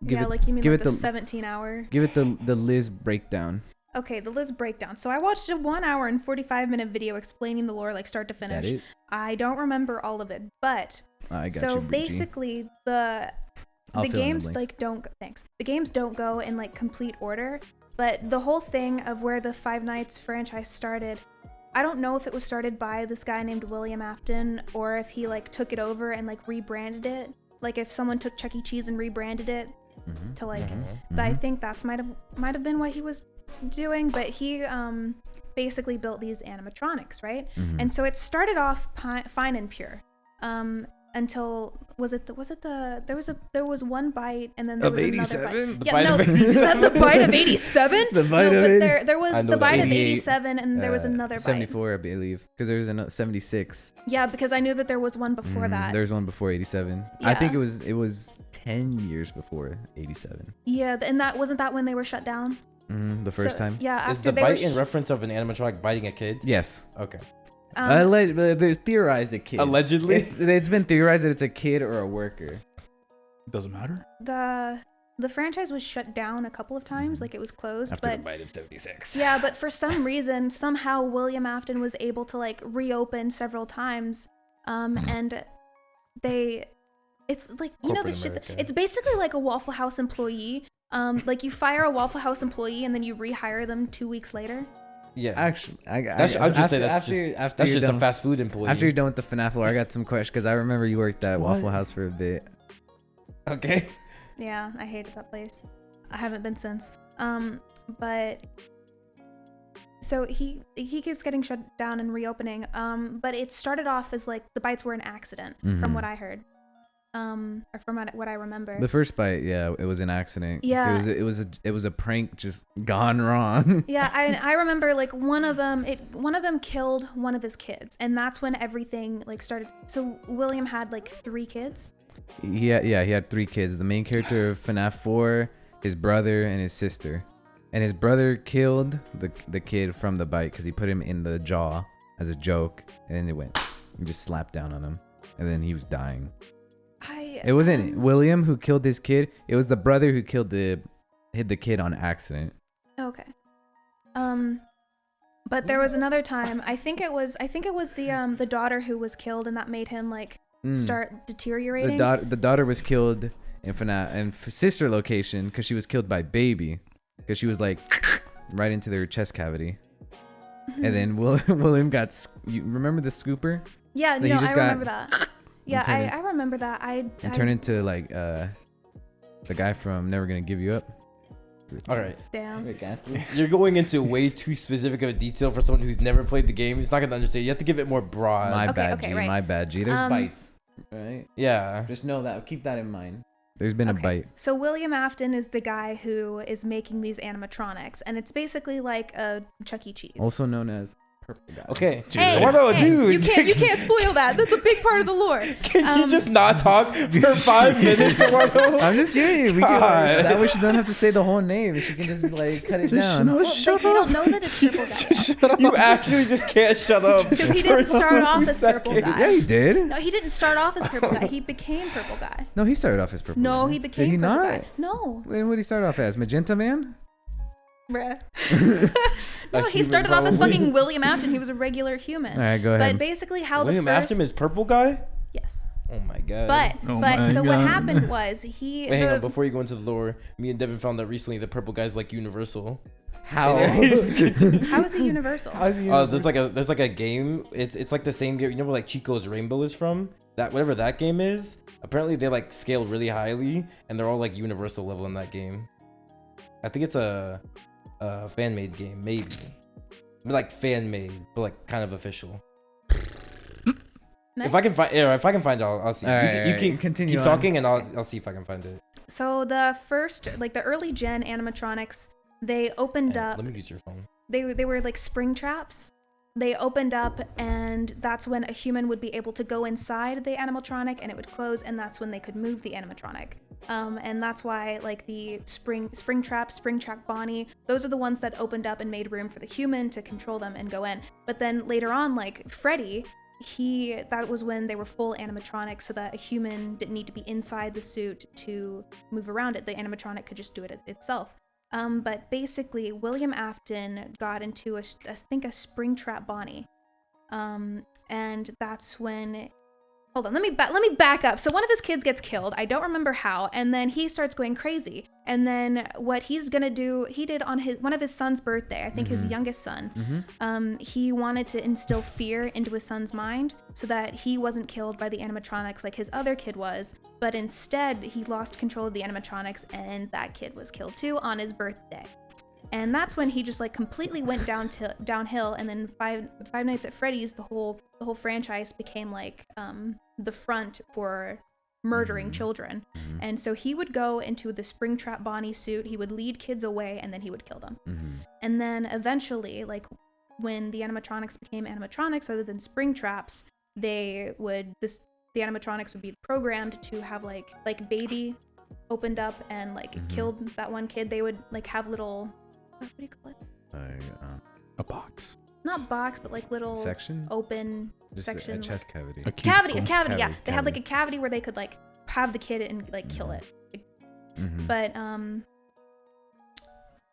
Yeah, like you mean give like it the the 17-hour. give it the Liz breakdown. Okay, the Liz breakdown. So I watched a 1 hour and 45-minute video explaining the lore like start to That finish. it? I don't remember all of it, but I got so you, Bridgie. basically I'll the fill in games blanks. like don't go, thanks. The games don't go in like complete order, but the whole thing of where the Five Nights franchise started, I don't know if it was started by this guy named William Afton or if he like took it over and like rebranded it. Like if someone took Chuck E. Cheese and rebranded it to like I think that's might have been what he was doing, but he basically built these animatronics, right? And so it started off fine and pure. Until there was one bite and then there Of was another 87? bite. The Yeah, bite no, of is that the bite of 87? The bite no, of but there was I know the that. bite of 88, 87 and there was another bite. 74, I believe, because there was a 76. Yeah, because I knew that there was one before that. There's one before 87. I think Yeah. it was 10 years before 87. Yeah, and that wasn't that when they were shut down. The first So, time. Yeah, after Is the they were bite in reference of an animatronic biting a kid? Yes. Okay. There's theorized a kid. Allegedly? It's been theorized that it's a kid or a worker. Doesn't matter. the franchise was shut down a couple of times, like it was closed, After but the bite of 76. yeah, but for some reason, somehow William Afton was able to like reopen several times, and it's like you know Corporate this shit. America. It's basically like a Waffle House employee. Like you fire a Waffle House employee and then you rehire them 2 weeks later. Yeah. Actually, I'd just say that's you're just done, a fast food employee. After you're done with the FNAF lore, I got some questions because I remember you worked at What? Waffle House for a bit. Okay. Yeah, I hated that place. I haven't been since. But so he keeps getting shut down and reopening. But it started off as like the bites were an accident, from what I heard. Or from what I remember. The first bite, yeah, it was an accident. Yeah. It was a prank just gone wrong. Yeah, I remember like one of them killed one of his kids, and that's when everything like started. So William had like 3 kids. He had 3 kids. The main character of FNAF 4, his brother, and his sister. And his brother killed the kid from the bite because he put him in the jaw as a joke, and then it went and just slapped down on him, and then he was dying. It wasn't William who killed his kid. It was the brother who hit the kid on accident. Okay. But there was another time. I think it was the daughter who was killed, and that made him like start deteriorating. The daughter was killed in FNAF and sister location because she was killed by Baby because she was like right into their chest cavity. And then William got. You remember the scooper? Yeah, That he no, just I got- remember that. Yeah, turned I remember that. And turned into like the guy from Never Gonna Give You Up. All right. Damn. You're going into way too specific of a detail for someone who's never played the game. He's not gonna understand. You have to give it more broad. My Okay, bad, okay, G. right. My bad, G. There's bites, right? Yeah. Just know that. Keep that in mind. There's been a bite. So William Afton is the guy who is making these animatronics, and it's basically like a Chuck E. Cheese. Also known as purple guy. Okay. Hey, Eduardo, hey, dude. you can't spoil that. That's a big part of the lore. Can you just not talk for 5 minutes, Eduardo? I'm just kidding. We God. can, that way she doesn't have to say the whole name. She can just like cut it down. Well, they don't know that it's purple guy You actually just can't shut up. because he didn't start off as purple seconds. guy. Yeah, he did. No, he didn't start off as purple guy. He became purple guy. No, he started off as purple. No, guy. he became Did he purple not? guy. No, Then what did he start off as? Magenta Man? bruh. A No, he human, started off as probably. fucking William Afton. He was a regular human. All right, go ahead. But basically, how William the first Afton is purple guy? yes. Oh my god. But Oh my so what God. happened was he. Wait, hang on. Before you go into the lore, me and Devin found that recently the purple guy's like universal. How? How is he universal? There's like a game. It's like the same game. You know where like Chico's Rainbow is from? That whatever that game is. Apparently they like scale really highly, and they're all like universal level in that game. I think it's a fan made game, maybe. I mean, like fan made, but like kind of official. Nice. If I can find it, I'll see. All right, you all right, keep continue keep on. talking, and I'll see if I can find it. So the first, like the early gen animatronics, they opened Hey, up. let me use your phone. They were like spring traps. They opened up, and that's when a human would be able to go inside the animatronic, and it would close, and that's when they could move the animatronic. And that's why like the spring trap Bonnie, those are the ones that opened up and made room for the human to control them and go in. But then later on, like Freddy, that was when they were full animatronic, so that a human didn't need to be inside the suit to move around it. The animatronic could just do it itself. But basically, William Afton got into I think a Springtrap Bonnie, and that's when. Hold on, let me back up. So one of his kids gets killed. I don't remember how, and then he starts going crazy. And then what he's gonna do, he did on one of his son's birthday. I think his youngest son. He wanted to instill fear into his son's mind so that he wasn't killed by the animatronics like his other kid was, but instead he lost control of the animatronics, and that kid was killed too on his birthday. And that's when he just like completely went downhill. And then Five Nights at Freddy's, the whole franchise became like the front for murdering children. And so he would go into the Springtrap Bonnie suit. He would lead kids away, and then he would kill them. And then eventually, like when the animatronics became animatronics rather than spring traps, the animatronics would be programmed to have like Baby opened up and like killed that one kid. They would like have little. What do you call it? A box. Not box, but like little Section? open Just section. a chest cavity. A Cavity, cubicle. yeah. They had Cavity. like a cavity where they could like have the kid and like kill it. But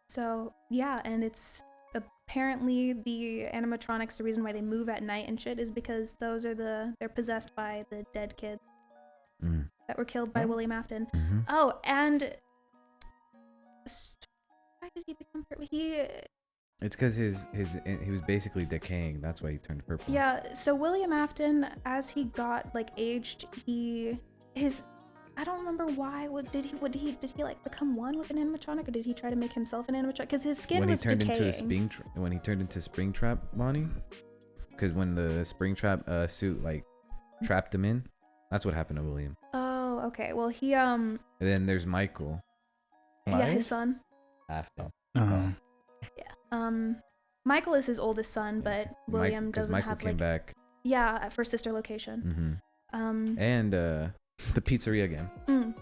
so yeah, and it's apparently the animatronics. The reason why they move at night and shit is because they're possessed by the dead kids that were killed by William Afton. Oh, and why did he become purple? It's because he was basically decaying. That's why he turned purple. Yeah, so William Afton, as he got like aged, I don't remember why. Did he like become one with an animatronic, or did he try to make himself an animatronic? Because his skin was decaying. When he turned into Springtrap Bonnie, because when the Springtrap suit like trapped him in, that's what happened to William. Oh, okay. Well, he And then there's Michael yeah, his son. after. Michael is his oldest son, but William doesn't Michael have came like back. yeah, for Sister Location. And the Pizzeria Game.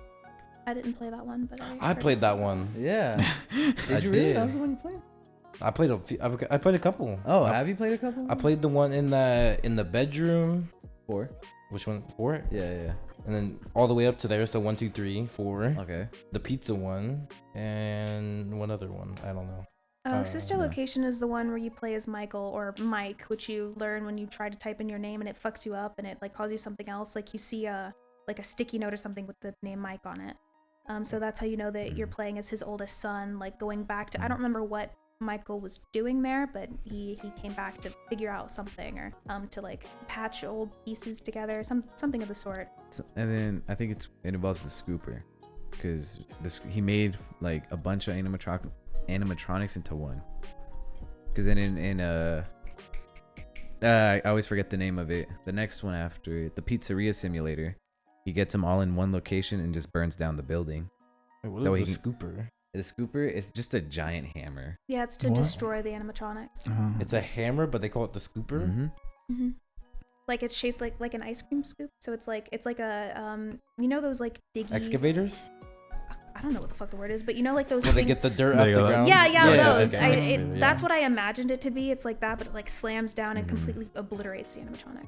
I didn't play that one, but I played that one. Yeah. I you really? did. That was the one you played? I played I played a couple. Oh, have you played a couple? I played the one in the bedroom. 4. Which one? 4? Yeah. And then all the way up to there. So 1, 2, 3, 4. Okay. The pizza one and one other one. I don't know. Sister Location is the one where you play as Michael or Mike, which you learn when you try to type in your name and it fucks you up and it like calls you something else. Like you see a sticky note or something with the name Mike on it. So that's how you know that you're playing as his oldest son, like going back to, I don't remember what Michael was doing there, but he came back to figure out something or to like patch old pieces together, something of the sort. And then I think it involves the scooper, because he made like a bunch of animatronics into one. Because then in I always forget the name of it. The next one after it, the Pizzeria Simulator, he gets them all in one location and just burns down the building. Wait, That what way is the he scooper? The scooper is just a giant hammer. Yeah, it's to What? destroy the animatronics. It's a hammer, but they call it the scooper. Mm-hmm. Like it's shaped like an ice cream scoop. So it's like a you know those like diggy Excavators. I don't know what the fuck the word is, but you know like those. Where they get the dirt out the ground. Yeah, those. okay. That's what I imagined it to be. It's like that, but it like slams down and completely obliterates the animatronic.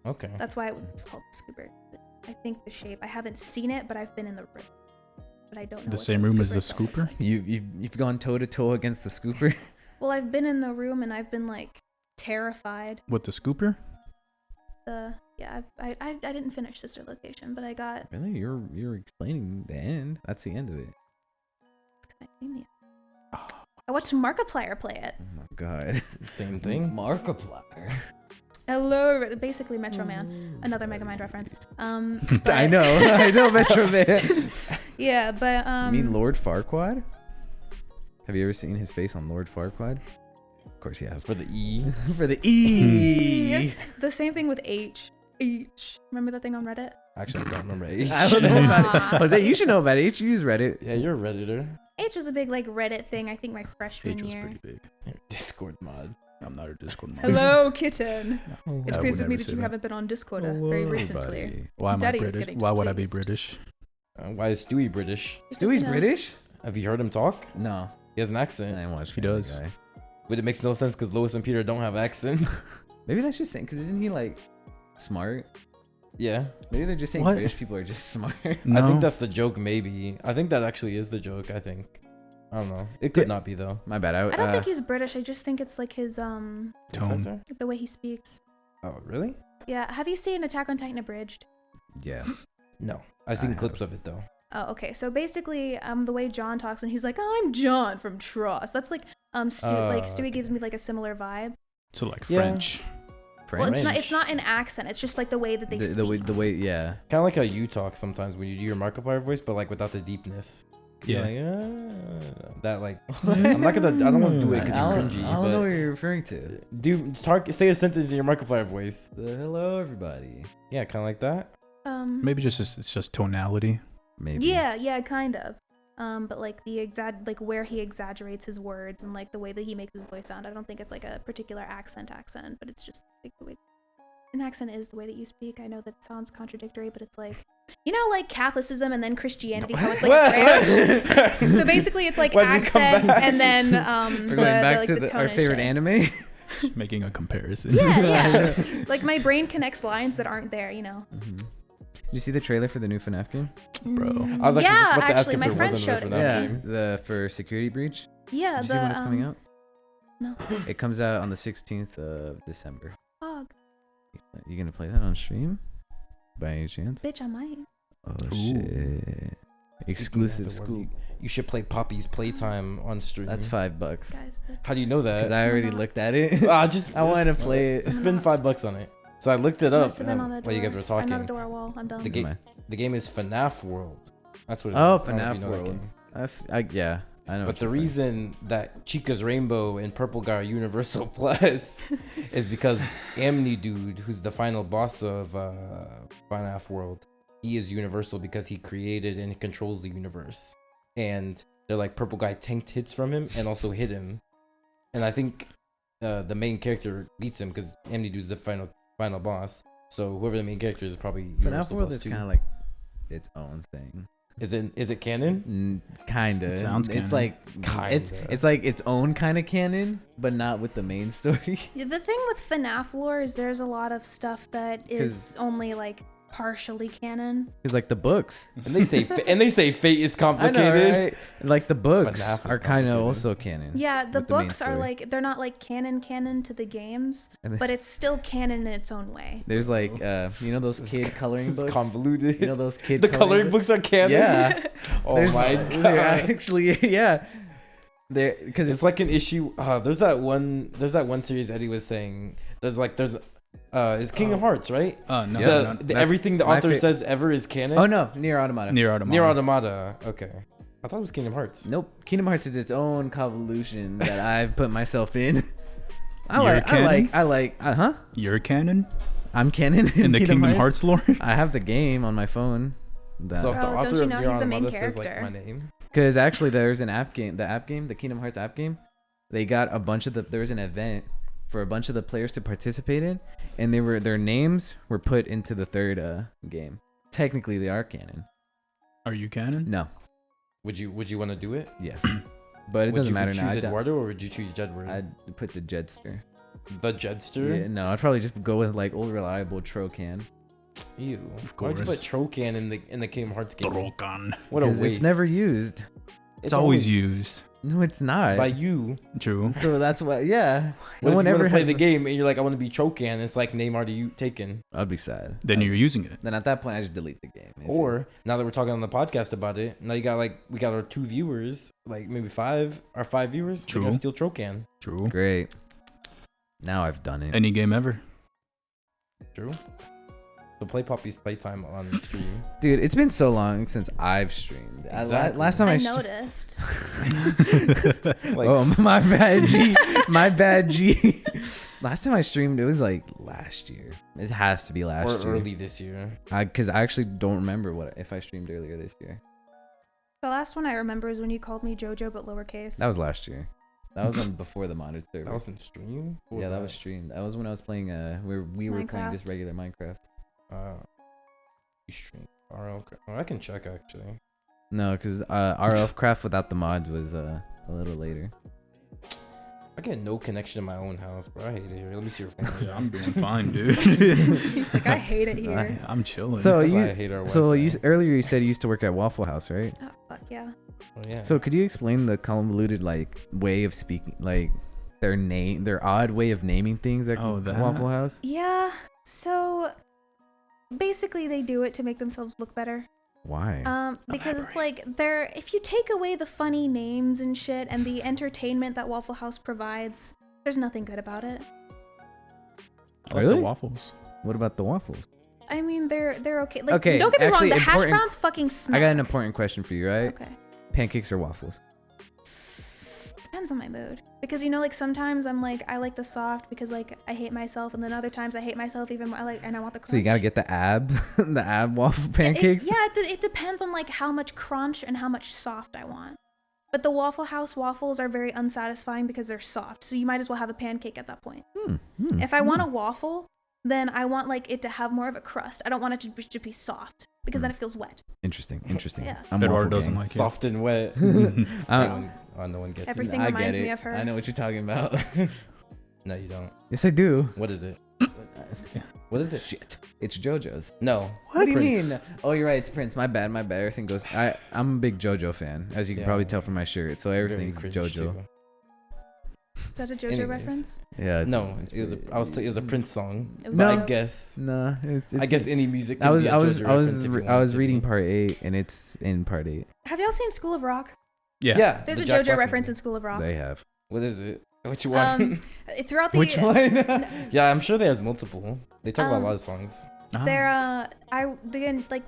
Okay. That's why it's called the scooper. I think the shape. I haven't seen it, but I've been in the room. But I don't know. The what same those room as the scoopers look scooper? like. You've gone toe to toe against the scooper. Well, I've been in the room and I've been like terrified. What, the scooper? I didn't finish Sister Location, but I got. Really? You're explaining the end. That's the end of it. I watched Markiplier play it. Oh my god. Same thing. Markiplier. Hello, basically Metro Man, another Megamind reference. I know Metro Man. Yeah, but You mean Lord Farquaad? Have you ever seen his face on Lord Farquaad? Of course you have. For the E. For the E. the same thing with H. Remember that thing on Reddit? Actually, I don't remember H. I don't know about it. Jose, you should know about it. You use Reddit. Yeah, you're a Redditor. H was a big like Reddit thing. I think my freshman Page was year. pretty big. Discord mod. I'm not a Discord mod. Hello, kitten. I It would appears with me never that say you that. haven't been on Discord very recently. Everybody. Why am Daddy I is British? getting Why would I be displeased. British? Why is Stewie British? Because, Stewie's you know, British? Have you heard him talk? No. He has an I accent. didn't watch He Family does. Guy. But it makes no sense because Lois and Peter don't have accents. Maybe that's just saying, because isn't he like smart? Yeah. Maybe they're just saying What? British people are just smart. No. I think that's the joke, maybe. I think that actually is the joke, I think. I don't know. It could not be, though. My bad. I don't think he's British. I just think it's like his Tone. the way he speaks. Oh, really? Yeah. Have you seen Attack on Titan Abridged? Yeah. No. I've seen I clips of it, though. Oh, okay. So basically, the way John talks and he's like, "I'm John from Tross." That's like Stewie gives me like a similar vibe. So like Yeah. French. Well, French. it's not an accent. It's just like the way that they speak. the way, yeah. Kind of like how you talk sometimes when you do your Markiplier voice, but like without the deepness. Yeah. You're like, that like, I'm not gonna, I don't want to do it because you're cringy, I don't know what but you're referring to. dude, say a sentence in your Markiplier voice. Hello, everybody. Yeah, kind of like that. Maybe it's just tonality. Maybe. Yeah, kind of. But like like where he exaggerates his words and like the way that he makes his voice sound. I don't think it's like a particular accent, but it's just like the way an accent is the way that you speak. I know that sounds contradictory, but it's like, you know, like Catholicism and then Christianity, how it's like a branch. So basically it's like Why did we come accent back? and then We're going back to tone our and favorite shit. anime. Just making a comparison. Yeah. Like my brain connects lines that aren't there, you know. Did you see the trailer for the new FNAF game? Bro. I was actually just about to ask actually, if my there friend wasn't a showed it. FNAF Yeah, game. for Security Breach. Yeah, Did you see when it's coming out? No. It comes out on the 16th of December. Fog. You gonna play that on stream? By any chance? Bitch, I might. Oh Ooh. shit! Exclusive scoop. You should play Poppy's Playtime on stream. That's $5. Guys, How do you know that? Because I already not. looked at it. I wanted to play it. Spend $5 on it. So I looked it up while you guys were I'm not a talking. door wall. I'm done. The game is FNAF World. That's what it is. Oh, I don't know if FNAF you know that World. game. Yeah, I know. But the reason that Chica's Rainbow and Purple Guy are Universal Plus is because Amni Dude, who's the final boss of FNAF World, he is Universal because he created and controls the universe. And they're like, Purple Guy tanked hits from him and also hit him. And I think the main character beats him because Amni Dude's the final boss. So whoever the main character is probably FNAF Universal World Plus is too. kind of like its own thing. Is it canon? Kinda. Sounds It's canon. like Kinda. it's like its own kind of canon, but not with the main story. Yeah, the thing with FNAF lore is there's a lot of stuff that is 'Cause- only like partially canon. It's like the books. And they say fate is I complicated. know, right? Like the books FNAF is are kind of complicated. also canon. Yeah, the with the main books are story. like they're not like canon to the games, And then- but it's still canon in its own way. There's like you know those kid coloring It's books. convoluted. You know those kid the coloring books are canon. Yeah. Oh There's- my they're god. actually, yeah. There because It's like an issue. There's that one series Eddie was saying. There's it's Kingdom Hearts, right? No, Yeah. no, The everything the my author fa- says ever is canon. oh no, Nier Automata. Near Automata. Nier Automata. Okay. I thought it was Kingdom Hearts. Nope. Kingdom Hearts is its own convolution that I've put myself in. You're canon? I like You're canon I'm canon in the Kingdom Hearts lore. I have the game on my phone. So if the Oh, don't author you of know Nier he's the main Automata says like character? my name, Because actually, there's an app game. The Kingdom Hearts app game. They got a bunch of there was an event for a bunch of the players to participate in, and their names were put into the third game. Technically, they are canon. Are you canon? No. Would you want to do it? Yes. But it doesn't matter now. Would you choose Eduardo or would you choose Jedward? I'd put the Jedster. The Jedster? Yeah, no, I'd probably just go with like old reliable Trocan. Ew. Of Why'd you put course. Trocan in the Kingdom Hearts game? Trocan. What a waste. It's never used. It's always used. No, it's not. by you. True. So that's why. Yeah. What No one if you ever want to play had- the game and you're like, I want to be Trocan? It's like name already you taken. I'd be sad. Then you're using it. Then at that point, I just delete the game. Or now that we're talking on the podcast about it, now you got we got our 2 viewers, like maybe 5 viewers. They're gonna True. steal Trocan. True. Great. Now I've done it. Any game ever. True. So play Poppy's playtime on stream. Dude, it's been so long since I've streamed. Exactly. Last time I I noticed. Like, Oh, my bad, G. My bad, G. Last time I streamed, it was like last year. It has to be last or year. early this year. Because I actually don't remember if I streamed earlier this year. The last one I remember is when you called me JoJo, but lowercase. That was last year. That was on before the modded server. That was in stream. What Yeah, that was streamed. That was when I was playing. We were playing just Minecraft. regular Minecraft. You stream RL. Oh, I can check actually. No, because RF Craft without the mods was a little later. I get no connection in my own house, bro. I hate it here. Let me see your phone. I'm doing fine, dude. He's like, I hate it here. I'm chilling. So That's why you, I hate our so Wi-Fi. you earlier you said you used to work at Waffle House, right? Oh, fuck yeah. Oh, yeah. So could you explain the convoluted way of speaking, like their odd way of naming things at that? Waffle House? Yeah. So basically, they do it to make themselves look better. Why? Because it's like if you take away the funny names and shit and the entertainment that Waffle House provides, there's nothing good about it. I like Really? the waffles. What about the waffles? I mean, they're okay. Like, Okay, don't get me actually, wrong, the hash important- browns fucking smack. I got an important question for you, right? Okay. Pancakes or waffles? Depends on my mood. Because, you know, like, sometimes I'm like, I like the soft because, like, I hate myself. And then other times I hate myself even more, and I want the crunch. So you gotta get the the ab waffle pancakes. It depends on, like, how much crunch and how much soft I want. But the Waffle House waffles are very unsatisfying because they're soft. So you might as well have a pancake at that point. If I want a waffle, then I want, like, it to have more of a crust. I don't want it to be soft because then it feels wet. Interesting. Yeah. I'm Eduardo waffle doesn't gang. like it. Soft and wet. Um, No one gets Everything it. I reminds get me it. of her. I know what you're talking about. No, you don't. Yes, I do. What is it? What is it? Shit. It's JoJo's. No. What do you Prince. mean? Oh, you're right. It's Prince. My bad. Everything goes. I'm a big JoJo fan, as you can Yeah. probably tell from my shirt. So Very everything's cringe, JoJo. too. Is that a JoJo Anyways. reference? Yeah. No, it was a Prince song. It was But No. I guess. No, it's. I guess any music. I Can was be a I was JoJo I was reference if you I want was to reading be. part 8, and it's in part 8. Have y'all seen School of Rock? Yeah. There's the a Jack JoJo Black reference in movie. School of Rock. They have. What is it? Which one? Throughout the Which one? Yeah, I'm sure there's multiple. They talk about a Um, lot of songs.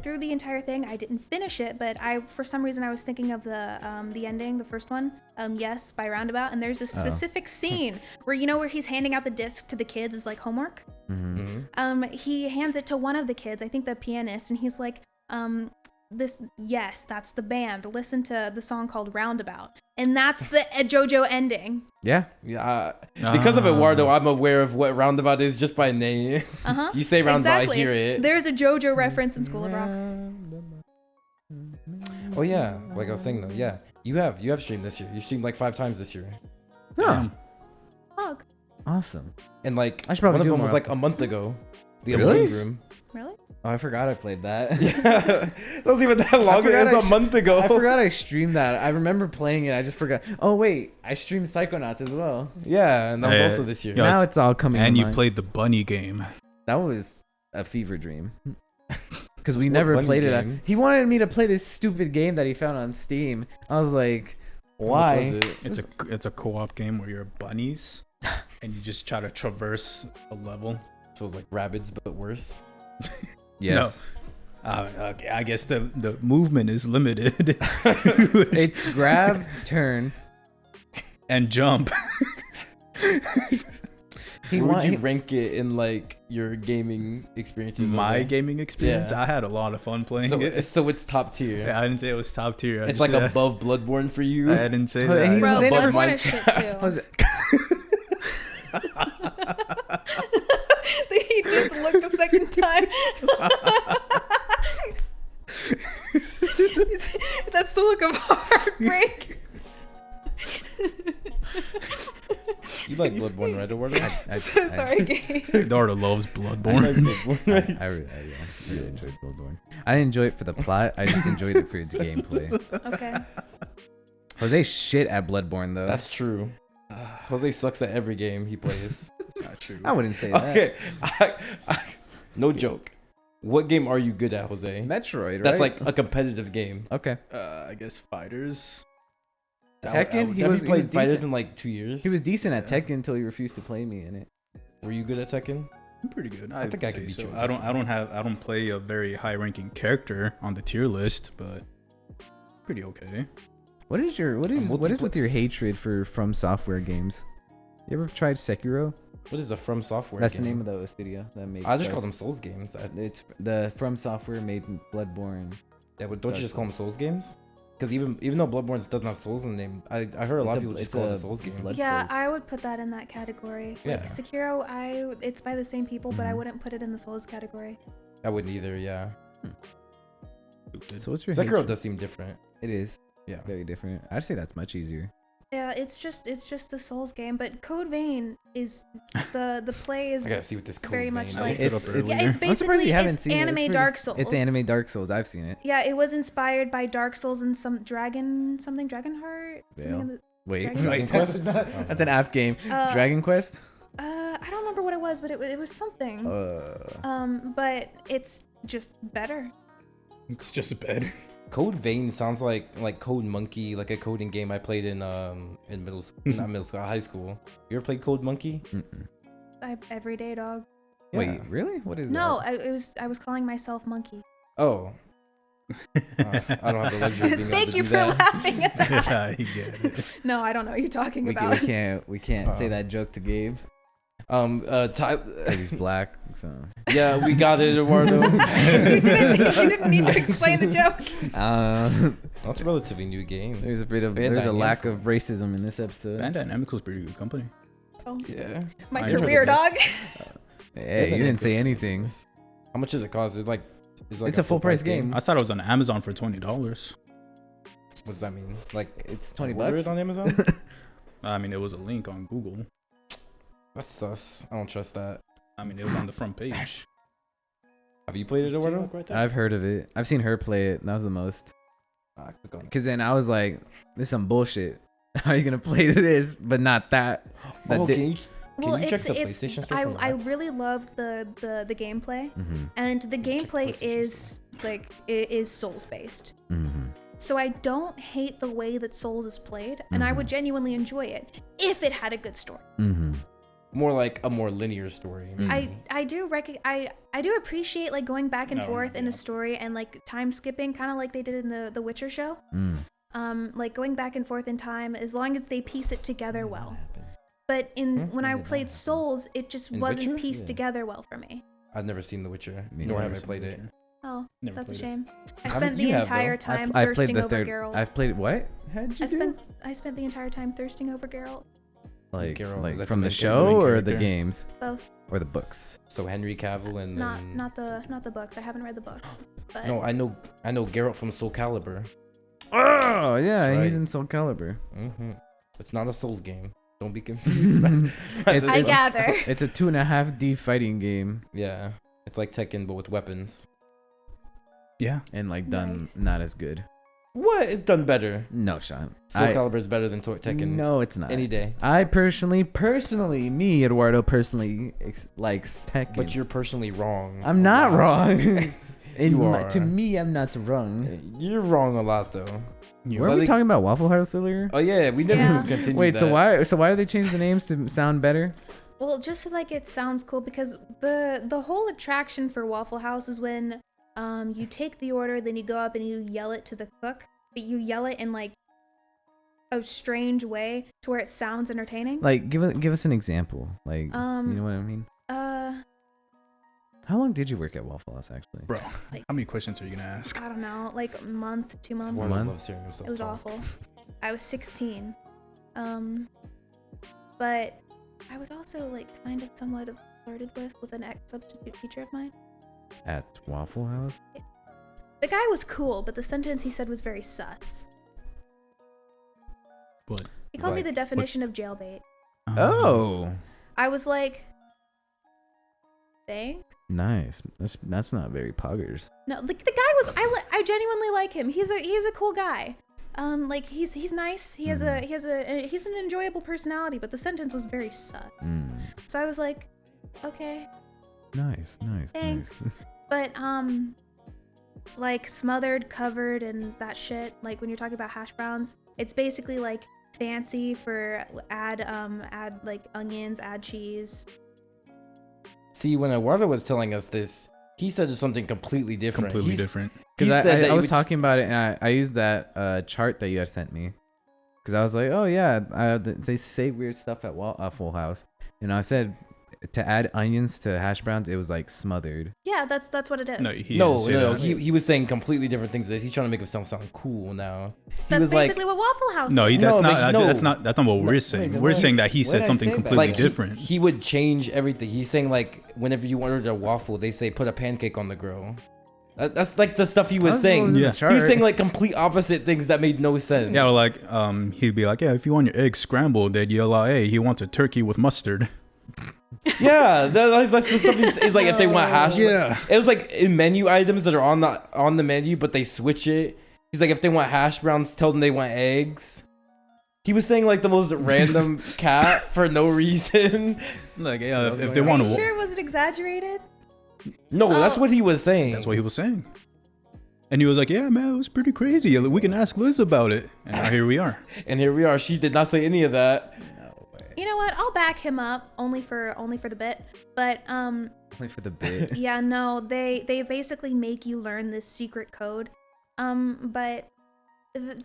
through the entire thing, I didn't finish it, but for some reason I was thinking of the ending, the first one, Yes by Roundabout, and there's a specific scene where he's handing out the disc to the kids as like homework. He hands it to one of the kids, I think the pianist, and he's like, that's the band. Listen to the song called Roundabout, and that's the JoJo ending. Yeah. Yeah, because of Eduardo, I'm aware of what Roundabout is just by name. You say Roundabout, Exactly. I hear it. There's a JoJo reference in School of Rock. Oh yeah, like I was saying though, yeah, you have streamed this year. You streamed like 5 times this year, Oh, Fuck. awesome. and like I should probably one of do them more was like often. a month ago. The Really? escape room. Really? Oh, I forgot I played that. Yeah, that wasn't even that long. It forgot was I a month ago. I forgot I streamed that. I remember playing it. I just forgot. Oh wait, I streamed Psychonauts as well. Yeah, and that was Yeah. also this year. Yeah. Now it's all coming. And to you mind. played the bunny game. That was a fever dream. Because we What never bunny played it. game? He wanted me to play this stupid game that he found on Steam. I was like, How much why? was it? It's a co-op game where you're bunnies and you just try to traverse a level. So it was like Rabbids, but worse. Yes. Okay, I guess the movement is limited. It's grab, turn. and jump. Where would you rank it in like your gaming experiences? My gaming experience, Yeah. I had a lot of fun playing it. So it's top tier. Yeah, I didn't say it was top tier. It's like above Bloodborne for you. I didn't say Oh, and he that. was Bro, in Bloodborne it. is shit too. Was it- He did the look the second time. That's the look of heartbreak. You like Bloodborne, right, Eduardo? Sorry, Gabe. Eduardo loves Bloodborne. I really enjoyed Bloodborne. I didn't enjoy it for the plot. I just enjoyed it for its gameplay. Okay. Jose shit at Bloodborne though. That's true. Jose sucks at every game he plays. It's not true. I wouldn't say that. Okay, no joke. What game are you good at, Jose? Metroid, right? That's like a competitive game. Okay. I guess fighters. Tekken? He Have was you played Fighters decent. in like 2 years? He was decent at Tekken until he refused to play me in it. Were you good at Tekken? I'm pretty good. I think I would could say beat you so. in I don't play a very high ranking character on the tier list, but pretty okay. What is with your hatred for From Software games? You ever tried Sekiro? What is a From Software That's game? the name of the studio that made. I just call them Souls games. It's the From Software made Bloodborne. Yeah, but don't you just call them Souls games? Because even though Bloodborne doesn't have Souls in the name, I heard a lot of people just call it a Souls game. Blood Yeah, Souls. I would put that in that category. Yeah. Like Sekiro, it's by the same people, but I Mhm. wouldn't put it in the Souls category. I wouldn't either. Yeah, So what's your Sekiro hatred? does seem different. It is Yeah. very different. I'd say that's much easier. Yeah, it's just a Souls game, but Code Vein is the play is I gotta see what this code very vein much is. like- looked it up It's- earlier. yeah, it's I'm surprised basically you haven't it's seen it. anime It's Dark Souls. It's anime Dark Souls. I've seen it. Yeah, it was inspired by Dark Souls and some Dragon Heart. Yeah. Wait, Dragon wait, Quest? that's an app game. Uh, Dragon Quest. I don't remember what it was, but it was something. But it's just better. It's just better. Code Vein sounds like Code Monkey, like a coding game I played in middle school, not middle school, high school. You ever played Code Monkey? Everyday dog. Wait, Yeah. really? What is No, that? I was calling myself Monkey. Oh. I don't have the luxury of being able Thank to you do for that. laughing at that. I get it. No, I don't know what you're talking We about. can't say that joke to Gabe because he's black. So Yeah, we got it, Eduardo. you didn't need to explain the joke. That's a relatively new game. there's a bit of Bandai there's a lack Namco. of racism in this episode. Bandai Namco's pretty good company. Oh, Yeah. my I enjoyed career this. dog. Hey, you didn't say anything. How much does it cost? It's a full price game. I thought it was on Amazon for $20. What does that mean? Like It's 20 order bucks it on Amazon? I mean, it was a link on Google. That's sus. I don't trust that. I mean, it was on the front page. Have you played it, Eduardo? Right there. I've heard of it. I've seen her play it. That was the most. Click on it. Cause then I was like, "This is some bullshit. How are you gonna play this, but not that?" Oh, That can you Well, check it's the PlayStation Store? I really loved the gameplay, Mm-hmm. and the Check gameplay PlayStation is like it is Souls based. Mm-hmm. So I don't hate the way that Souls is played, and I would genuinely enjoy it if it had a good story. Mm-hmm. more like a more linear story. maybe. I do appreciate like going back and No, forth in yeah. a story and like time skipping, kind of like they did in the Witcher show. Like going back and forth in time, as long as they piece it together well. But when I played Souls, it just In wasn't Witcher? pieced Yeah. together well for me. I've never seen The Witcher, Me nor neither. have I played it. Oh, Never that's a played it. shame. I Haven't spent the you have, entire though? time I've played thirsting the over third. Geralt. I've played what? How'd you do? I spent the entire time thirsting over Geralt. Like, Geralt? Is like that from the the main show or character? the games Both. or the books? So Henry Cavill and then... Not the books. I haven't read the books. But No, I know Geralt from Soul Calibur. Oh yeah, That's he's right. in Soul Calibur. Mm-hmm. It's not a Souls game. Don't be confused. by It's- this I one. gather. It's a 2.5D fighting game Yeah, it's like Tekken but with weapons. Yeah. and like done Nice. not as good. What? It's done better. No, Sean. Soul Calibur is better than Tekken. No, it's not. Any day. I personally, me, Eduardo, personally likes Tekken. But you're personally wrong. I'm not Wow. wrong. You are. To me, I'm not wrong. You're wrong a lot though. Weren't we talking about Waffle House earlier? Oh yeah, we never Yeah. continued. Wait, that. so why do they change the names to sound better? Well, just so like it sounds cool, because the whole attraction for Waffle House is when you take the order, then you go up and you yell it to the cook, but you yell it in like a strange way to where it sounds entertaining. Like, give us an example. Like, you know what I mean? How long did you work at Waffle House, actually? Bro, Like- how many questions are you gonna ask? I don't know, like a month, 2 months. Warren Month? loves hearing himself It was talk. awful. I was 16. But I was also like kind of somewhat of flirted with an ex-substitute teacher of mine. At Waffle House? The guy was cool, but the sentence he said was very sus. What? He called me Like, the definition of jailbait. Oh, I was like, thanks. nice. That's not very poggers. No, the guy was. I genuinely like him. He's a cool guy. Like he's nice. He's an enjoyable personality. But the sentence was very sus. So I was like, okay, Nice. thanks. But like smothered, covered, and that shit. Like when you're talking about hash browns, it's basically like fancy for add like onions, add cheese. See, when Eduardo was telling us this, he said something completely different. Completely different. He Because said that I he was would- talking about it, and I used that chart that you had sent me. Because I was like, oh yeah, they say weird stuff at Waffle House. And I said to add onions to hash browns, it was like smothered. Yeah, that's what it is. No, he No, didn't say no, that. he was saying completely different things. He's trying to make himself sound cool now. He That's was like, basically what Waffle House. No, did. that's No, not. but no. That's not what we're saying. We're saying that he what did said I something say about completely like different. he would change everything. He's saying like whenever you ordered a waffle, they say put a pancake on the grill. That's like the stuff he was saying. Yeah. He was saying like complete opposite things that made no sense. Yeah, like he'd be like, yeah, if you want your eggs scrambled, they'd yell out, hey, he wants a turkey with mustard. Yeah, that's the stuff he's like if they want hash. Yeah. It was like in menu items that are on the menu, but they switch it. He's like if they want hash browns, tell them they want eggs. He was saying like the most random cat for no reason. Like, yeah, if they Are want you to. sure? Was it exaggerated? No, that's Oh. what he was saying. That's what he was saying. And he was like, yeah, man, it was pretty crazy. We can ask Liz about it. And now here we are. And here we are. She did not say any of that. You know what? I'll back him up only for the bit. But Only for the bit. yeah, no, they basically make you learn this secret code. But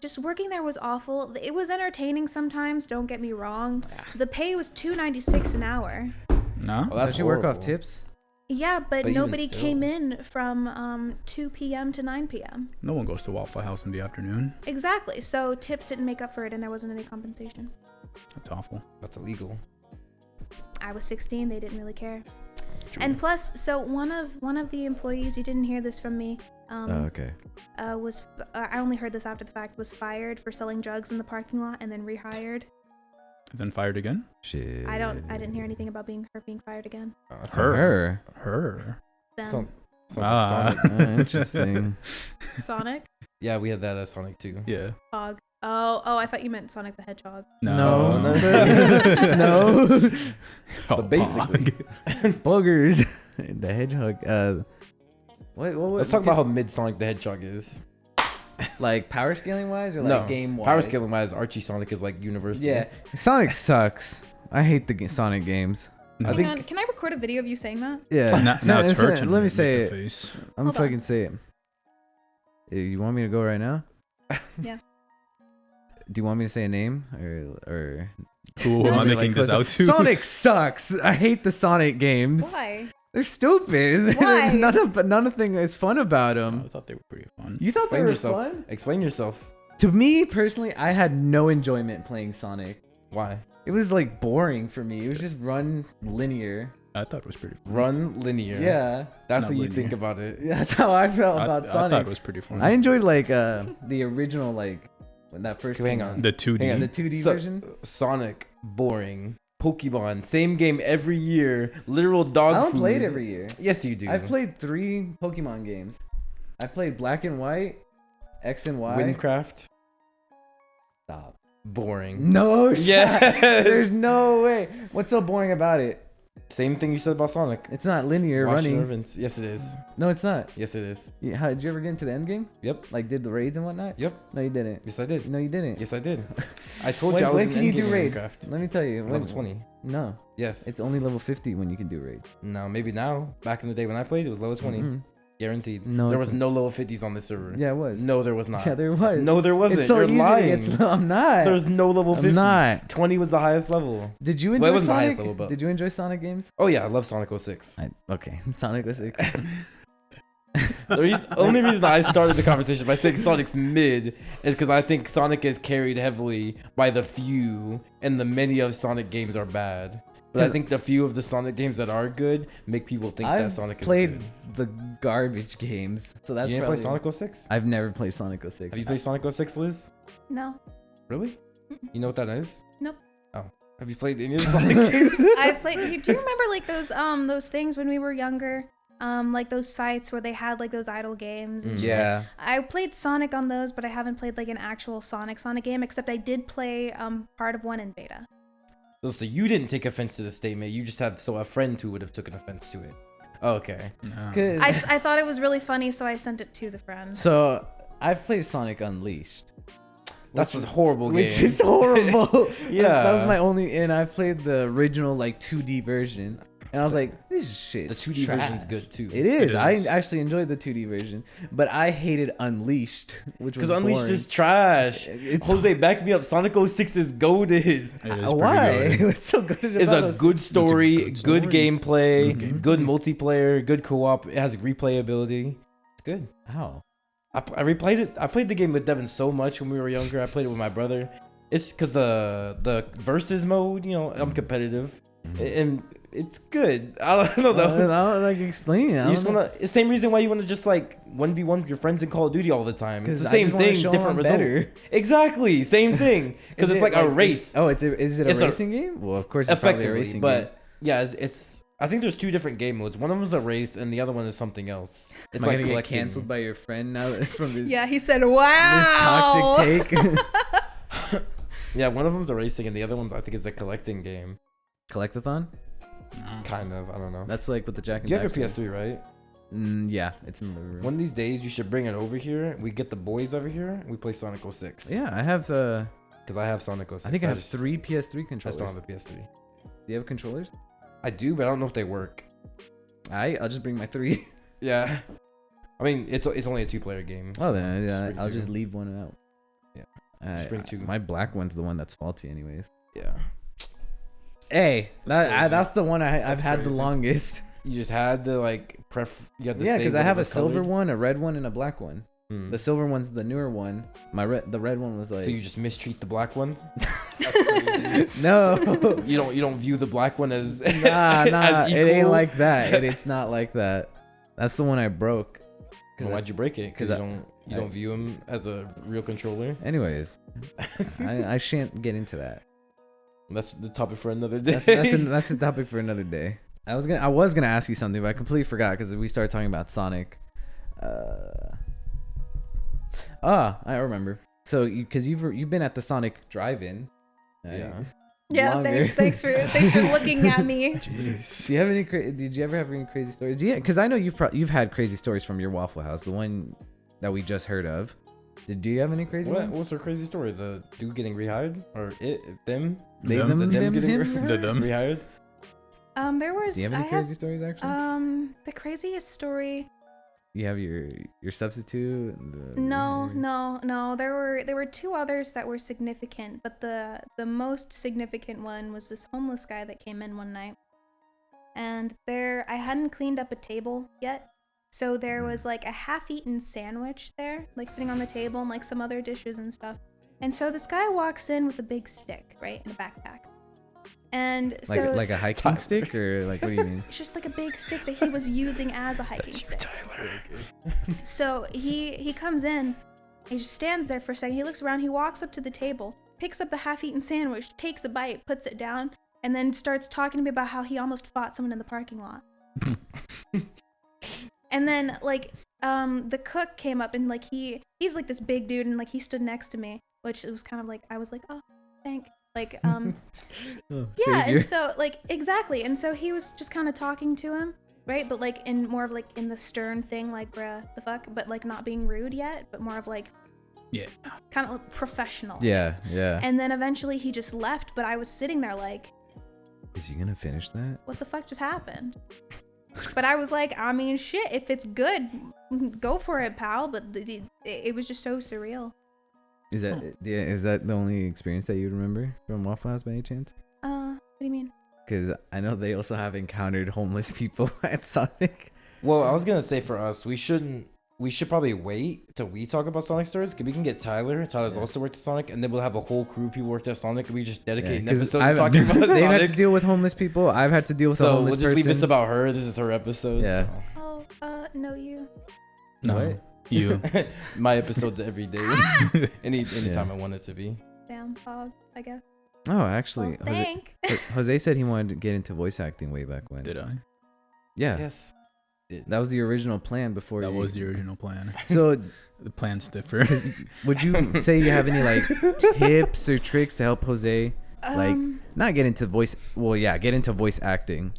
just working there was awful. It was entertaining sometimes. Don't get me wrong. The pay was $2.96 an hour. No? Oh, that's Does she work off horrible. tips? Yeah, but even nobody still. came in from 2 p.m. to 9 p.m. No one goes to Waffle House in the afternoon. Exactly. So tips didn't make up for it, and there wasn't any compensation. That's awful. That's illegal. I was 16. They didn't really care. And plus, so one of the employees, you didn't hear this from me. Okay. Was I only heard this after the fact, was fired for selling drugs in the parking lot and then rehired. Then fired again? Shit. I didn't hear anything about being fired again. Her. Then Sounds Ah. like Sonic. Interesting. Sonic, Yeah, we had that at Sonic too. Yeah. Hog. Oh, I thought you meant Sonic the Hedgehog. No. no. No. But basically, Boogers. The hedgehog. What let's talk about how mid Sonic the Hedgehog is. like power scaling wise or like No, game wise? power scaling wise, Archie Sonic is like universal. Yeah. Sonic sucks. I hate the Sonic games. I Hang think on, can I record a video of you saying that? Yeah. Now it's her turn. Let me to say make it. the face. I'm Hold on. fucking say it. You want me to go right now? Yeah. Do you want me to say a name or? Who No, am I just making like, this out to? Sonic sucks. I hate the Sonic games. Why? They're stupid. Why? Nothing is fun about them. I thought they were pretty fun. You thought Explain they were yourself. fun? Explain yourself. To me personally, I had no enjoyment playing Sonic. Why? It was like boring for me. It was just run linear. I thought it was pretty fun. Run linear. Yeah. That's not what you linear. think about it. That's how I felt about I Sonic. thought it was pretty fun. I enjoyed like the original like when that first Hang came on. out. the 2D. Hang on. The 2D So- version. Sonic, boring. Pokemon, same game every year. Literal dog I don't food. play it every year. Yes, you do. I've played 3 Pokemon games. I played Black and White, X and Y. Windcraft. Stop. Boring. No shot. Yes. There's no way. What's so boring about it? Same thing you said about Sonic. It's not linear Watching running. events. Yes, it is. No, it's not. Yes, it is. How did you ever get into the end game? Yep. Like did the raids and whatnot? Yep. No, you didn't. Yes, I did. No, you didn't. Yes, I did. I told you I was when in can you endgame do in raids? Minecraft. Let me tell you. Level 20. No, Yes. it's only level 50 when you can do raids. No, maybe now. Back in the day when I played, it was level 20. Mhm. Guaranteed. No, there it's was no level 50s on this server. Yeah, it was. No, there was not. Yeah, there was. No, there wasn't. It's so You're easy lying. to get to, I'm not. There's no level 50s. I'm not. 20 was the highest level. Did you Well, it enjoy wasn't the highest Sonic? level, but- Did you enjoy Sonic games? Oh yeah, I love Sonic 06. Okay, Sonic 06. The only reason I started the conversation by saying Sonic's mid is because I think Sonic is carried heavily by the few, and the many of Sonic games are bad. But I think the few of the Sonic games that are good make people think that Sonic is played good. the garbage games, so that's You didn't probably play Sonic 06? I've never played Sonic 06. Have you played Sonic 06, Liz? No. Really? You know what that is? Nope. Oh. Have you played any of the Sonic games? I played. Do you remember like those things when we were younger? Like those sites where they had like those idle games. And shit? Yeah. I played Sonic on those, but I haven't played like an actual Sonic game. Except I did play part of one in beta. So you didn't take offense to the statement. You just have a friend who would have taken offense to it. Oh, okay. No. I thought it was really funny, so I sent it to the friend. So I've played Sonic Unleashed. That's a horrible game. Which is horrible. Yeah. That was my only, and I played the original like 2D version. And I was like, this is shit. The 2D version's good too. It is. It I is. actually enjoyed the 2D version, but I hated Unleashed, which was Because Unleashed boring. is trash. It's- Jose, back me up. Sonic 06 is goated. It is pretty Why? good. What's so good about It's a us? good story, good good story. gameplay, Good good multiplayer, good co-op. It has replayability. It's good. How? I replayed it. I played the game with Devin so much when we were younger. I played it with my brother. It's because the versus mode, I'm competitive, and it's good. I don't know. I don't like explaining. You just wanna. It's the same reason why you wanna just like 1v1 with your friends in Call of Duty all the time. It's 'Cause the I same just wanna thing, show 'em different I'm result. better. Exactly, same thing. Because Is it's it like a race. Is it a It's a- racing game? Well, of course it's probably a Effectively, racing but game. yeah, it's. I think there's two different game modes. One of them is a race, and the other one is something else. It's Am I like gonna get collecting. canceled by your friend now from this, Yeah, he said, this "Wow." toxic take? Yeah, one of them's a racing, and the other one's I think is a collecting game. Collectathon? No. Kind of. I don't know. That's like with the Jack and You have your Daxter. PS3, right? Yeah, it's in the living room. One of these days, you should bring it over here. We get the boys over here. We play Sonic 06. Yeah, I have. Because I have Sonic 06. I think I have just- 3 PS3 I just controllers. don't have the PS3. Do you have controllers? I do, but I don't know if they work. I'll just bring my 3. Yeah. I mean, it's only a 2-player game. Oh, so then bring I'll two. just leave one out. Yeah. Just bring 2. My black one's the one that's faulty, anyways. Yeah. Hey, crazy. that's the one I've That's had the crazy. longest. You just had to like You had to Yeah, say because I have a whatever silver colored. one, a red one, and a black one. Hmm. The silver one's the newer one. The red one was like. So you just mistreat the black one? No. You don't view the black one as Nah, as it ain't equal? like that. It's not like that. That's the one I broke. Well, why'd you break it? Because 'cause you don't view him as a real controller. Anyways, I shan't get into that. That's the topic for another day. That's the topic for another day. I was gonna ask you something, but I completely forgot because we started talking about Sonic. I remember. So because you've been at the Sonic drive-in. right? Yeah. Yeah, Longer. thanks for looking at me. Jeez. Do you have any? Did you ever have any crazy stories? Yeah, because I know you've had crazy stories from your Waffle House, the one that we just heard of. Do you have any crazy ones? What's their crazy story? The dude getting rehired or them? Them Them getting him? rehired? There was. Do you have any crazy stories actually? The craziest story. You have your substitute. No. There were 2 others that were significant, but the most significant one was this homeless guy that came in one night, and I hadn't cleaned up a table yet, so there was like a half-eaten sandwich there, like sitting on the table, and like some other dishes and stuff. And so this guy walks in with a big stick, right, in a backpack, and so Like a hiking stick, or like, what do you mean? it's just like a big stick that he was using as a hiking stick. So he comes in, he just stands there for a second, he looks around, he walks up to the table, picks up the half-eaten sandwich, takes a bite, puts it down, and then starts talking to me about how he almost fought someone in the parking lot. And then like the cook came up, and like he's like this big dude, and like he stood next to me, which it was kind of like, I was like, oh, thank, like Oh, yeah. savior. And so like exactly, and so he was just kind of talking to him, right, but like in more of like in the stern thing, like, bruh, the fuck, but like not being rude yet, but more of like, Yeah. kind of like professional, I Yeah, guess. yeah. And then eventually he just left, but I was sitting there like, Is he gonna finish that? what the fuck just happened? But I was like, I mean, shit, if it's good, go for it, pal. But it was just so surreal. Is that the only experience that you remember from Waffle House by any chance? What do you mean? Because I know they also have encountered homeless people at Sonic. Well, I was gonna say for us, we should probably wait till we talk about Sonic stories. Cause we can get Tyler. Tyler's also worked at Sonic, and then we'll have a whole crew of people worked at Sonic, and we just dedicate an episode to talking about Sonic. They've had to deal with homeless people. I've had to deal with a So homeless we'll just person. leave this about her. This is her episode. Yeah. So. Oh, no, you. No, What? you. My episodes every day. Anytime I want it to be. Damn fog, I guess. Oh, actually, Well, thank. Jose said he wanted to get into voice acting way back when. Did I? Yeah. Yes. That was the original plan before That you... was the original plan. So, The plans differ. would you say you have any, like, tips or tricks to help Jose, like, not get into voice... Well, yeah, get into voice acting.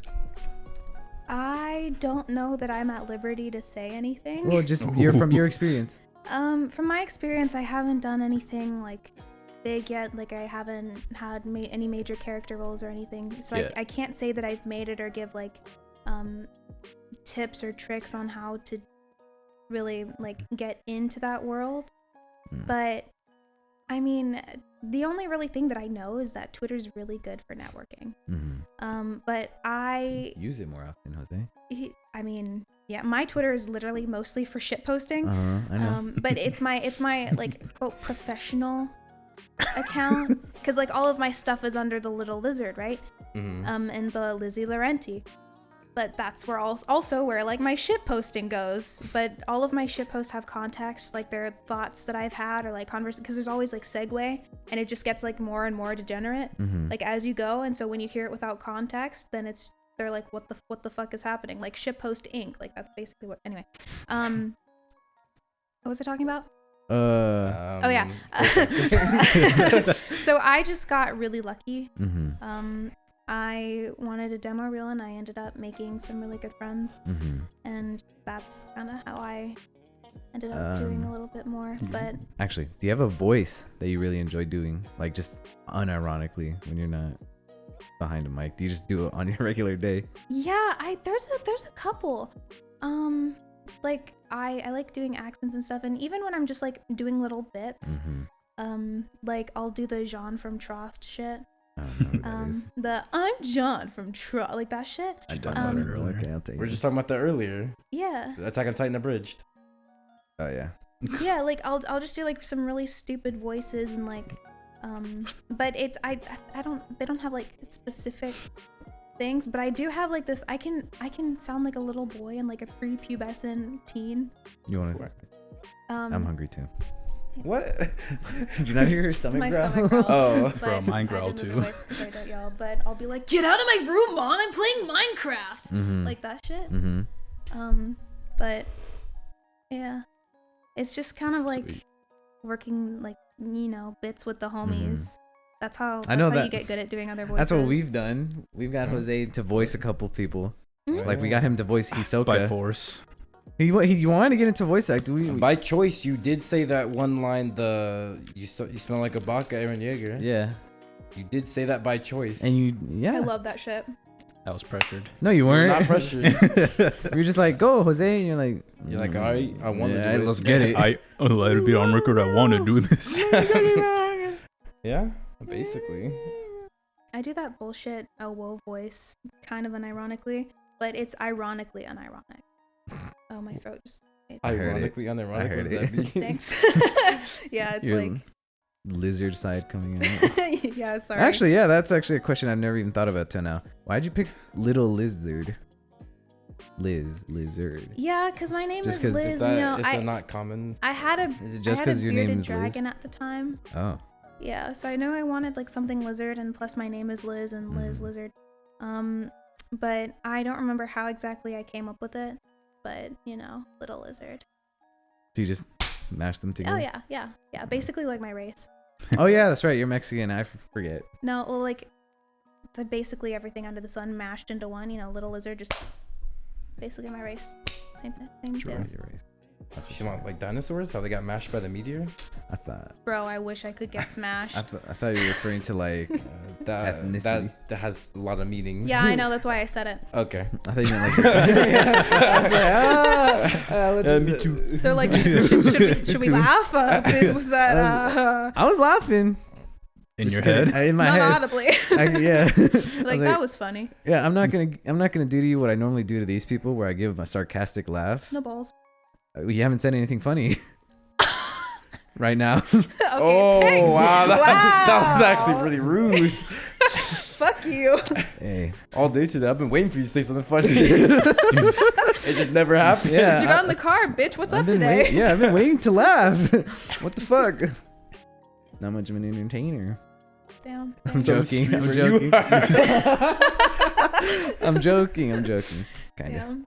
I don't know that I'm at liberty to say anything. Well, just from your experience. From my experience, I haven't done anything, like, big yet. Like, I haven't had any major character roles or anything. So Yeah. I can't say that I've made it or give, like, tips or tricks on how to really, like, get into that world. But, I mean, the only really thing that I know is that Twitter's really good for networking. But I... Use it more often, Jose. I mean... Yeah, my Twitter is literally mostly for shit posting. I know. But it's my like quote professional account, because like all of my stuff is under the Little Lizard, right? And the Lizzie Laurenti. But that's where also where like my shit posting goes. But all of my shit posts have context, like they're thoughts that I've had or like because there's always like segue, and it just gets like more and more degenerate like as you go. And so when you hear it without context, then they're like, what the fuck is happening? Like shitpost Inc. Like that's basically what. Anyway, what was I talking about? Oh yeah. So I just got really lucky. I wanted a demo reel, and I ended up making some really good friends, and that's kind of how I ended up doing a little bit more. But actually, do you have a voice that you really enjoy doing, like just unironically when you're not behind a mic? Do you just do it on your regular day? Yeah, there's a couple. Like I like doing accents and stuff, and even when I'm just like doing little bits, like I'll do the Jean from Trost shit. I don't know who that is. The I'm John from Trost, like that shit. I talked about it earlier. Okay, I'll take We're it. just talking about that earlier. Yeah. Attack on Titan Abridged. Oh yeah. Yeah, like I'll just do like some really stupid voices and like but it's I don't, they don't have like specific things, but I do have like this, I can sound like a little boy and like a prepubescent teen. You want to? I'm hungry too. What? Did you not hear her stomach My growl? stomach growl. Oh. But Bro, mine I growled didn't too. know the voice 'cause I don't yell, but I'll be like, get out of my room, mom, I'm playing Minecraft. Like that shit. But yeah, it's just kind of like Sweet. working like, you know, bits with the homies. That's how I know you that- get good at doing other voices. That's what we've done. We've got Jose to voice a couple people. Mhm. Like we got him to voice Hisoka. By force. He wanted to get into voice acting. By choice, you did say that one line. You smell like a baka, Aaron Yeager. Yeah. You did say that by choice. And you, yeah. I love that shit. I was pressured. No, you You're weren't. not pressured. You're just like, go, Jose. And you're like, You're like, all right, I want to yeah, do it. let's get it. I let it be on record. I want to do this. Yeah, basically. I do that bullshit whoa voice kind of unironically, but it's ironically unironic. Oh, my throat just... I heard it. Ironically, I unironic. heard What does that it. mean? Thanks. Yeah, it's Your like... lizard side coming out. Yeah, sorry. Actually, yeah, that's actually a question I've never even thought about till now. Why'd you pick Little Lizard? Lizard. Yeah, because my name Just is 'cause Liz. Is that, you know, is that not common? I had a Is it just I had a 'cause your name bearded is Liz? dragon at the time. Oh. Yeah, so I know I wanted like something lizard, and plus my name is Liz and Liz Lizard. But I don't remember how exactly I came up with it. But you know, Little Lizard. So you just mash them together? Oh yeah. Basically like my race. Oh yeah, that's right. You're Mexican. I forget. No, well like basically everything under the sun mashed into one. You know, Little Lizard, just basically my race. Same thing. Same Sure. deal. Your race. That's what You want like dinosaurs? How they got mashed by the meteor? I thought. Bro, I wish I could get smashed. I thought you were referring to like. Ethnicity. That has a lot of meanings. Yeah, I know. That's why I said it. Okay. I thought you meant like. I was like, Me too. They're like, should we laugh? Was that I was laughing. In Just your kidding. head? In my not head. audibly? Yeah. Like that was funny. Yeah, I'm not gonna do to you what I normally do to these people, where I give a sarcastic laugh. No balls. You haven't said anything funny. Right now. Okay, Oh thanks. wow, that was Wow. actually pretty rude. Fuck you. Hey. All day today, I've been waiting for you to say something funny. It just never happened. Yeah. Since you got in the car, bitch. What's I've up been today? I've been waiting to laugh. What the fuck? Not much of an entertainer. Damn. I'm So joking. I'm streamer you joking. I'm joking. Kind of. Damn.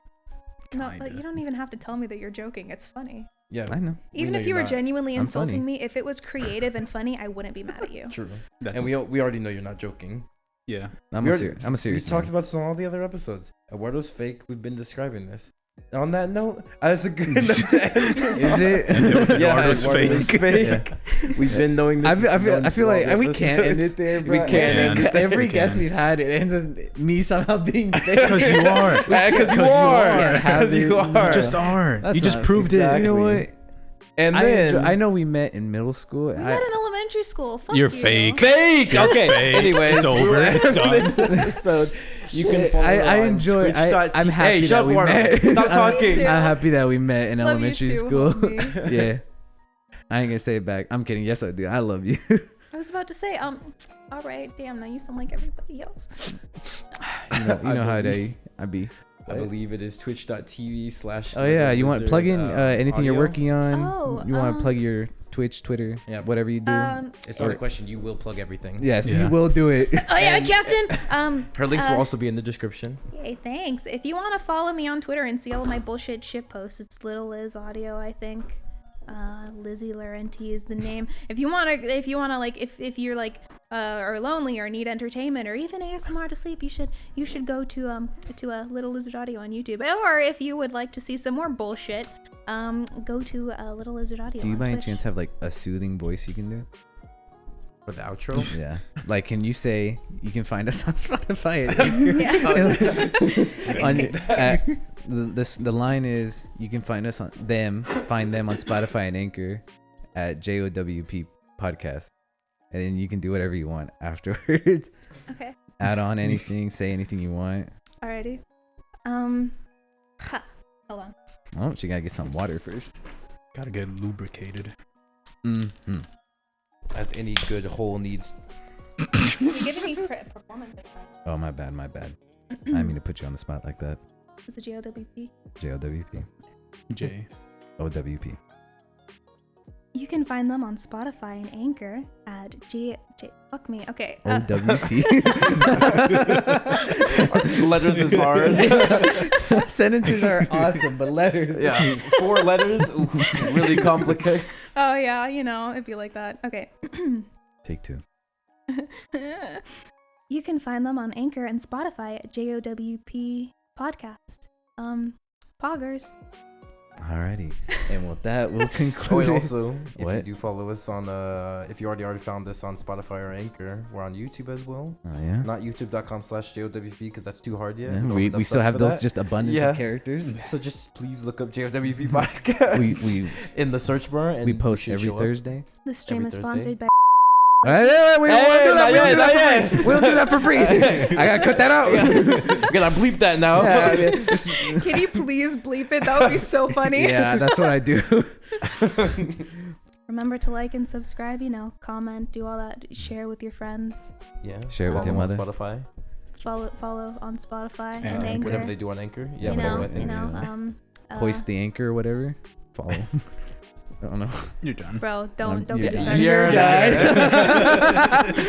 No, Kinda. but you don't even have to tell me that you're joking. It's funny. Yeah. I know. Even know if you're you were not. genuinely I'm insulting funny. me, if it was creative and funny, I wouldn't be mad at you. True. That's, And we already know you're not joking. yeah. I'm We a already- serious. We talked man. about this on all the other episodes. Eduardo's fake. We've been describing this. And on that note, that's a good note to end. Is it? Eduardo's Eduardo's fake. fake. We've been knowing this. I feel like we can't end it there, bro. We can't end it there. Every We guest can. we've had, it ends with me somehow being fake. Because you are. Because you you are. are. Because you You are. You just are. That's You just not- proved exactly. You know what? it. And then I know we met in middle school. We met in elementary school. Fuck You're you. fake. fake. You're Okay. fake. Anyways, It's over. we'll It's end done. this episode. You can follow I on enjoy. I'm happy Hey, that shut up, we Eduardo. met. Stop I'm- talking. too. I'm happy that we met in Love you elementary too, school. homie. Yeah. I ain't gonna say it back. I'm kidding. Yes, I do. I love you. I was about to say, all right, damn, now you sound like everybody else. You know how believe- I be. I believe it is twitch.tv/. Oh yeah, you want plug in anything you're working on? Oh, You want to plug your Twitch, Twitter, Yeah. whatever you do? It's not a question. You will plug everything. Yes, Yeah. you will do it. Oh yeah, And- Captain. Her links will also be in the description. Yay, thanks. If you want to follow me on Twitter and see all of my bullshit shit posts, it's LittleLizAudio, I think. Lizzie Laurenti is the name. If you wanna like, if you're like are lonely or need entertainment or even ASMR to sleep, you should go to LittleLizAudio on YouTube. Or if you would like to see some more bullshit, go to LittleLizAudio. Do you on by any Twitch. chance have like a soothing voice you can do? For the outro. Yeah. Like, can you say you can find us on Spotify? The line is you can find us on find them on Spotify and Anchor at JOWP Podcast, and then you can do whatever you want afterwards. Okay. Add on anything, say anything you want. Alrighty. Hold on. Oh, she gotta get some water first. Gotta get lubricated. Mm-hmm. As any good hole needs. You're giving me performance. Oh, my bad. I didn't mean to put you on the spot like that. Is it JOWP? JOWP. J. OWP. You can find them on Spotify and Anchor at fuck me. Okay. OWP. Letters is hard. Sentences are awesome, but letters. Yeah. 4 letters. Ooh, really complicated. Oh yeah, it'd be like that. Okay. Take 2. You can find them on Anchor and Spotify at JOWP Podcast. Poggers. Alrighty. And with that, we'll Oh, conclude. and also, if you What? do follow us on, if you already found this on Spotify or Anchor, we're on YouTube as well. Oh, yeah. Not youtube.com/JOWP because that's too hard yet. Yeah, Don't we enough still subs have for those that. just abundance Yeah. of characters. So just please look up JOWP Podcast We in the search bar. And we you post should every show up. Thursday. The stream Every is Thursday? sponsored by. We don't do that. not We don't yet, do not that yet. for free. We don't do that for free. I gotta cut that out. Gonna bleep that now. Yeah, I mean, just- Can you please bleep it? That would be so funny. yeah, that's what I do. Remember to like and subscribe. Comment, do all that. Share with your friends. Yeah. Share it with Follow your on mother. Spotify. Follow on Spotify And and Anchor. Whatever they do on Anchor. Yeah, you whatever know, I think. you know, Hoist the anchor or whatever. Follow. I don't know. You're done. Bro, don't You're get me done. started. You're You're done. done.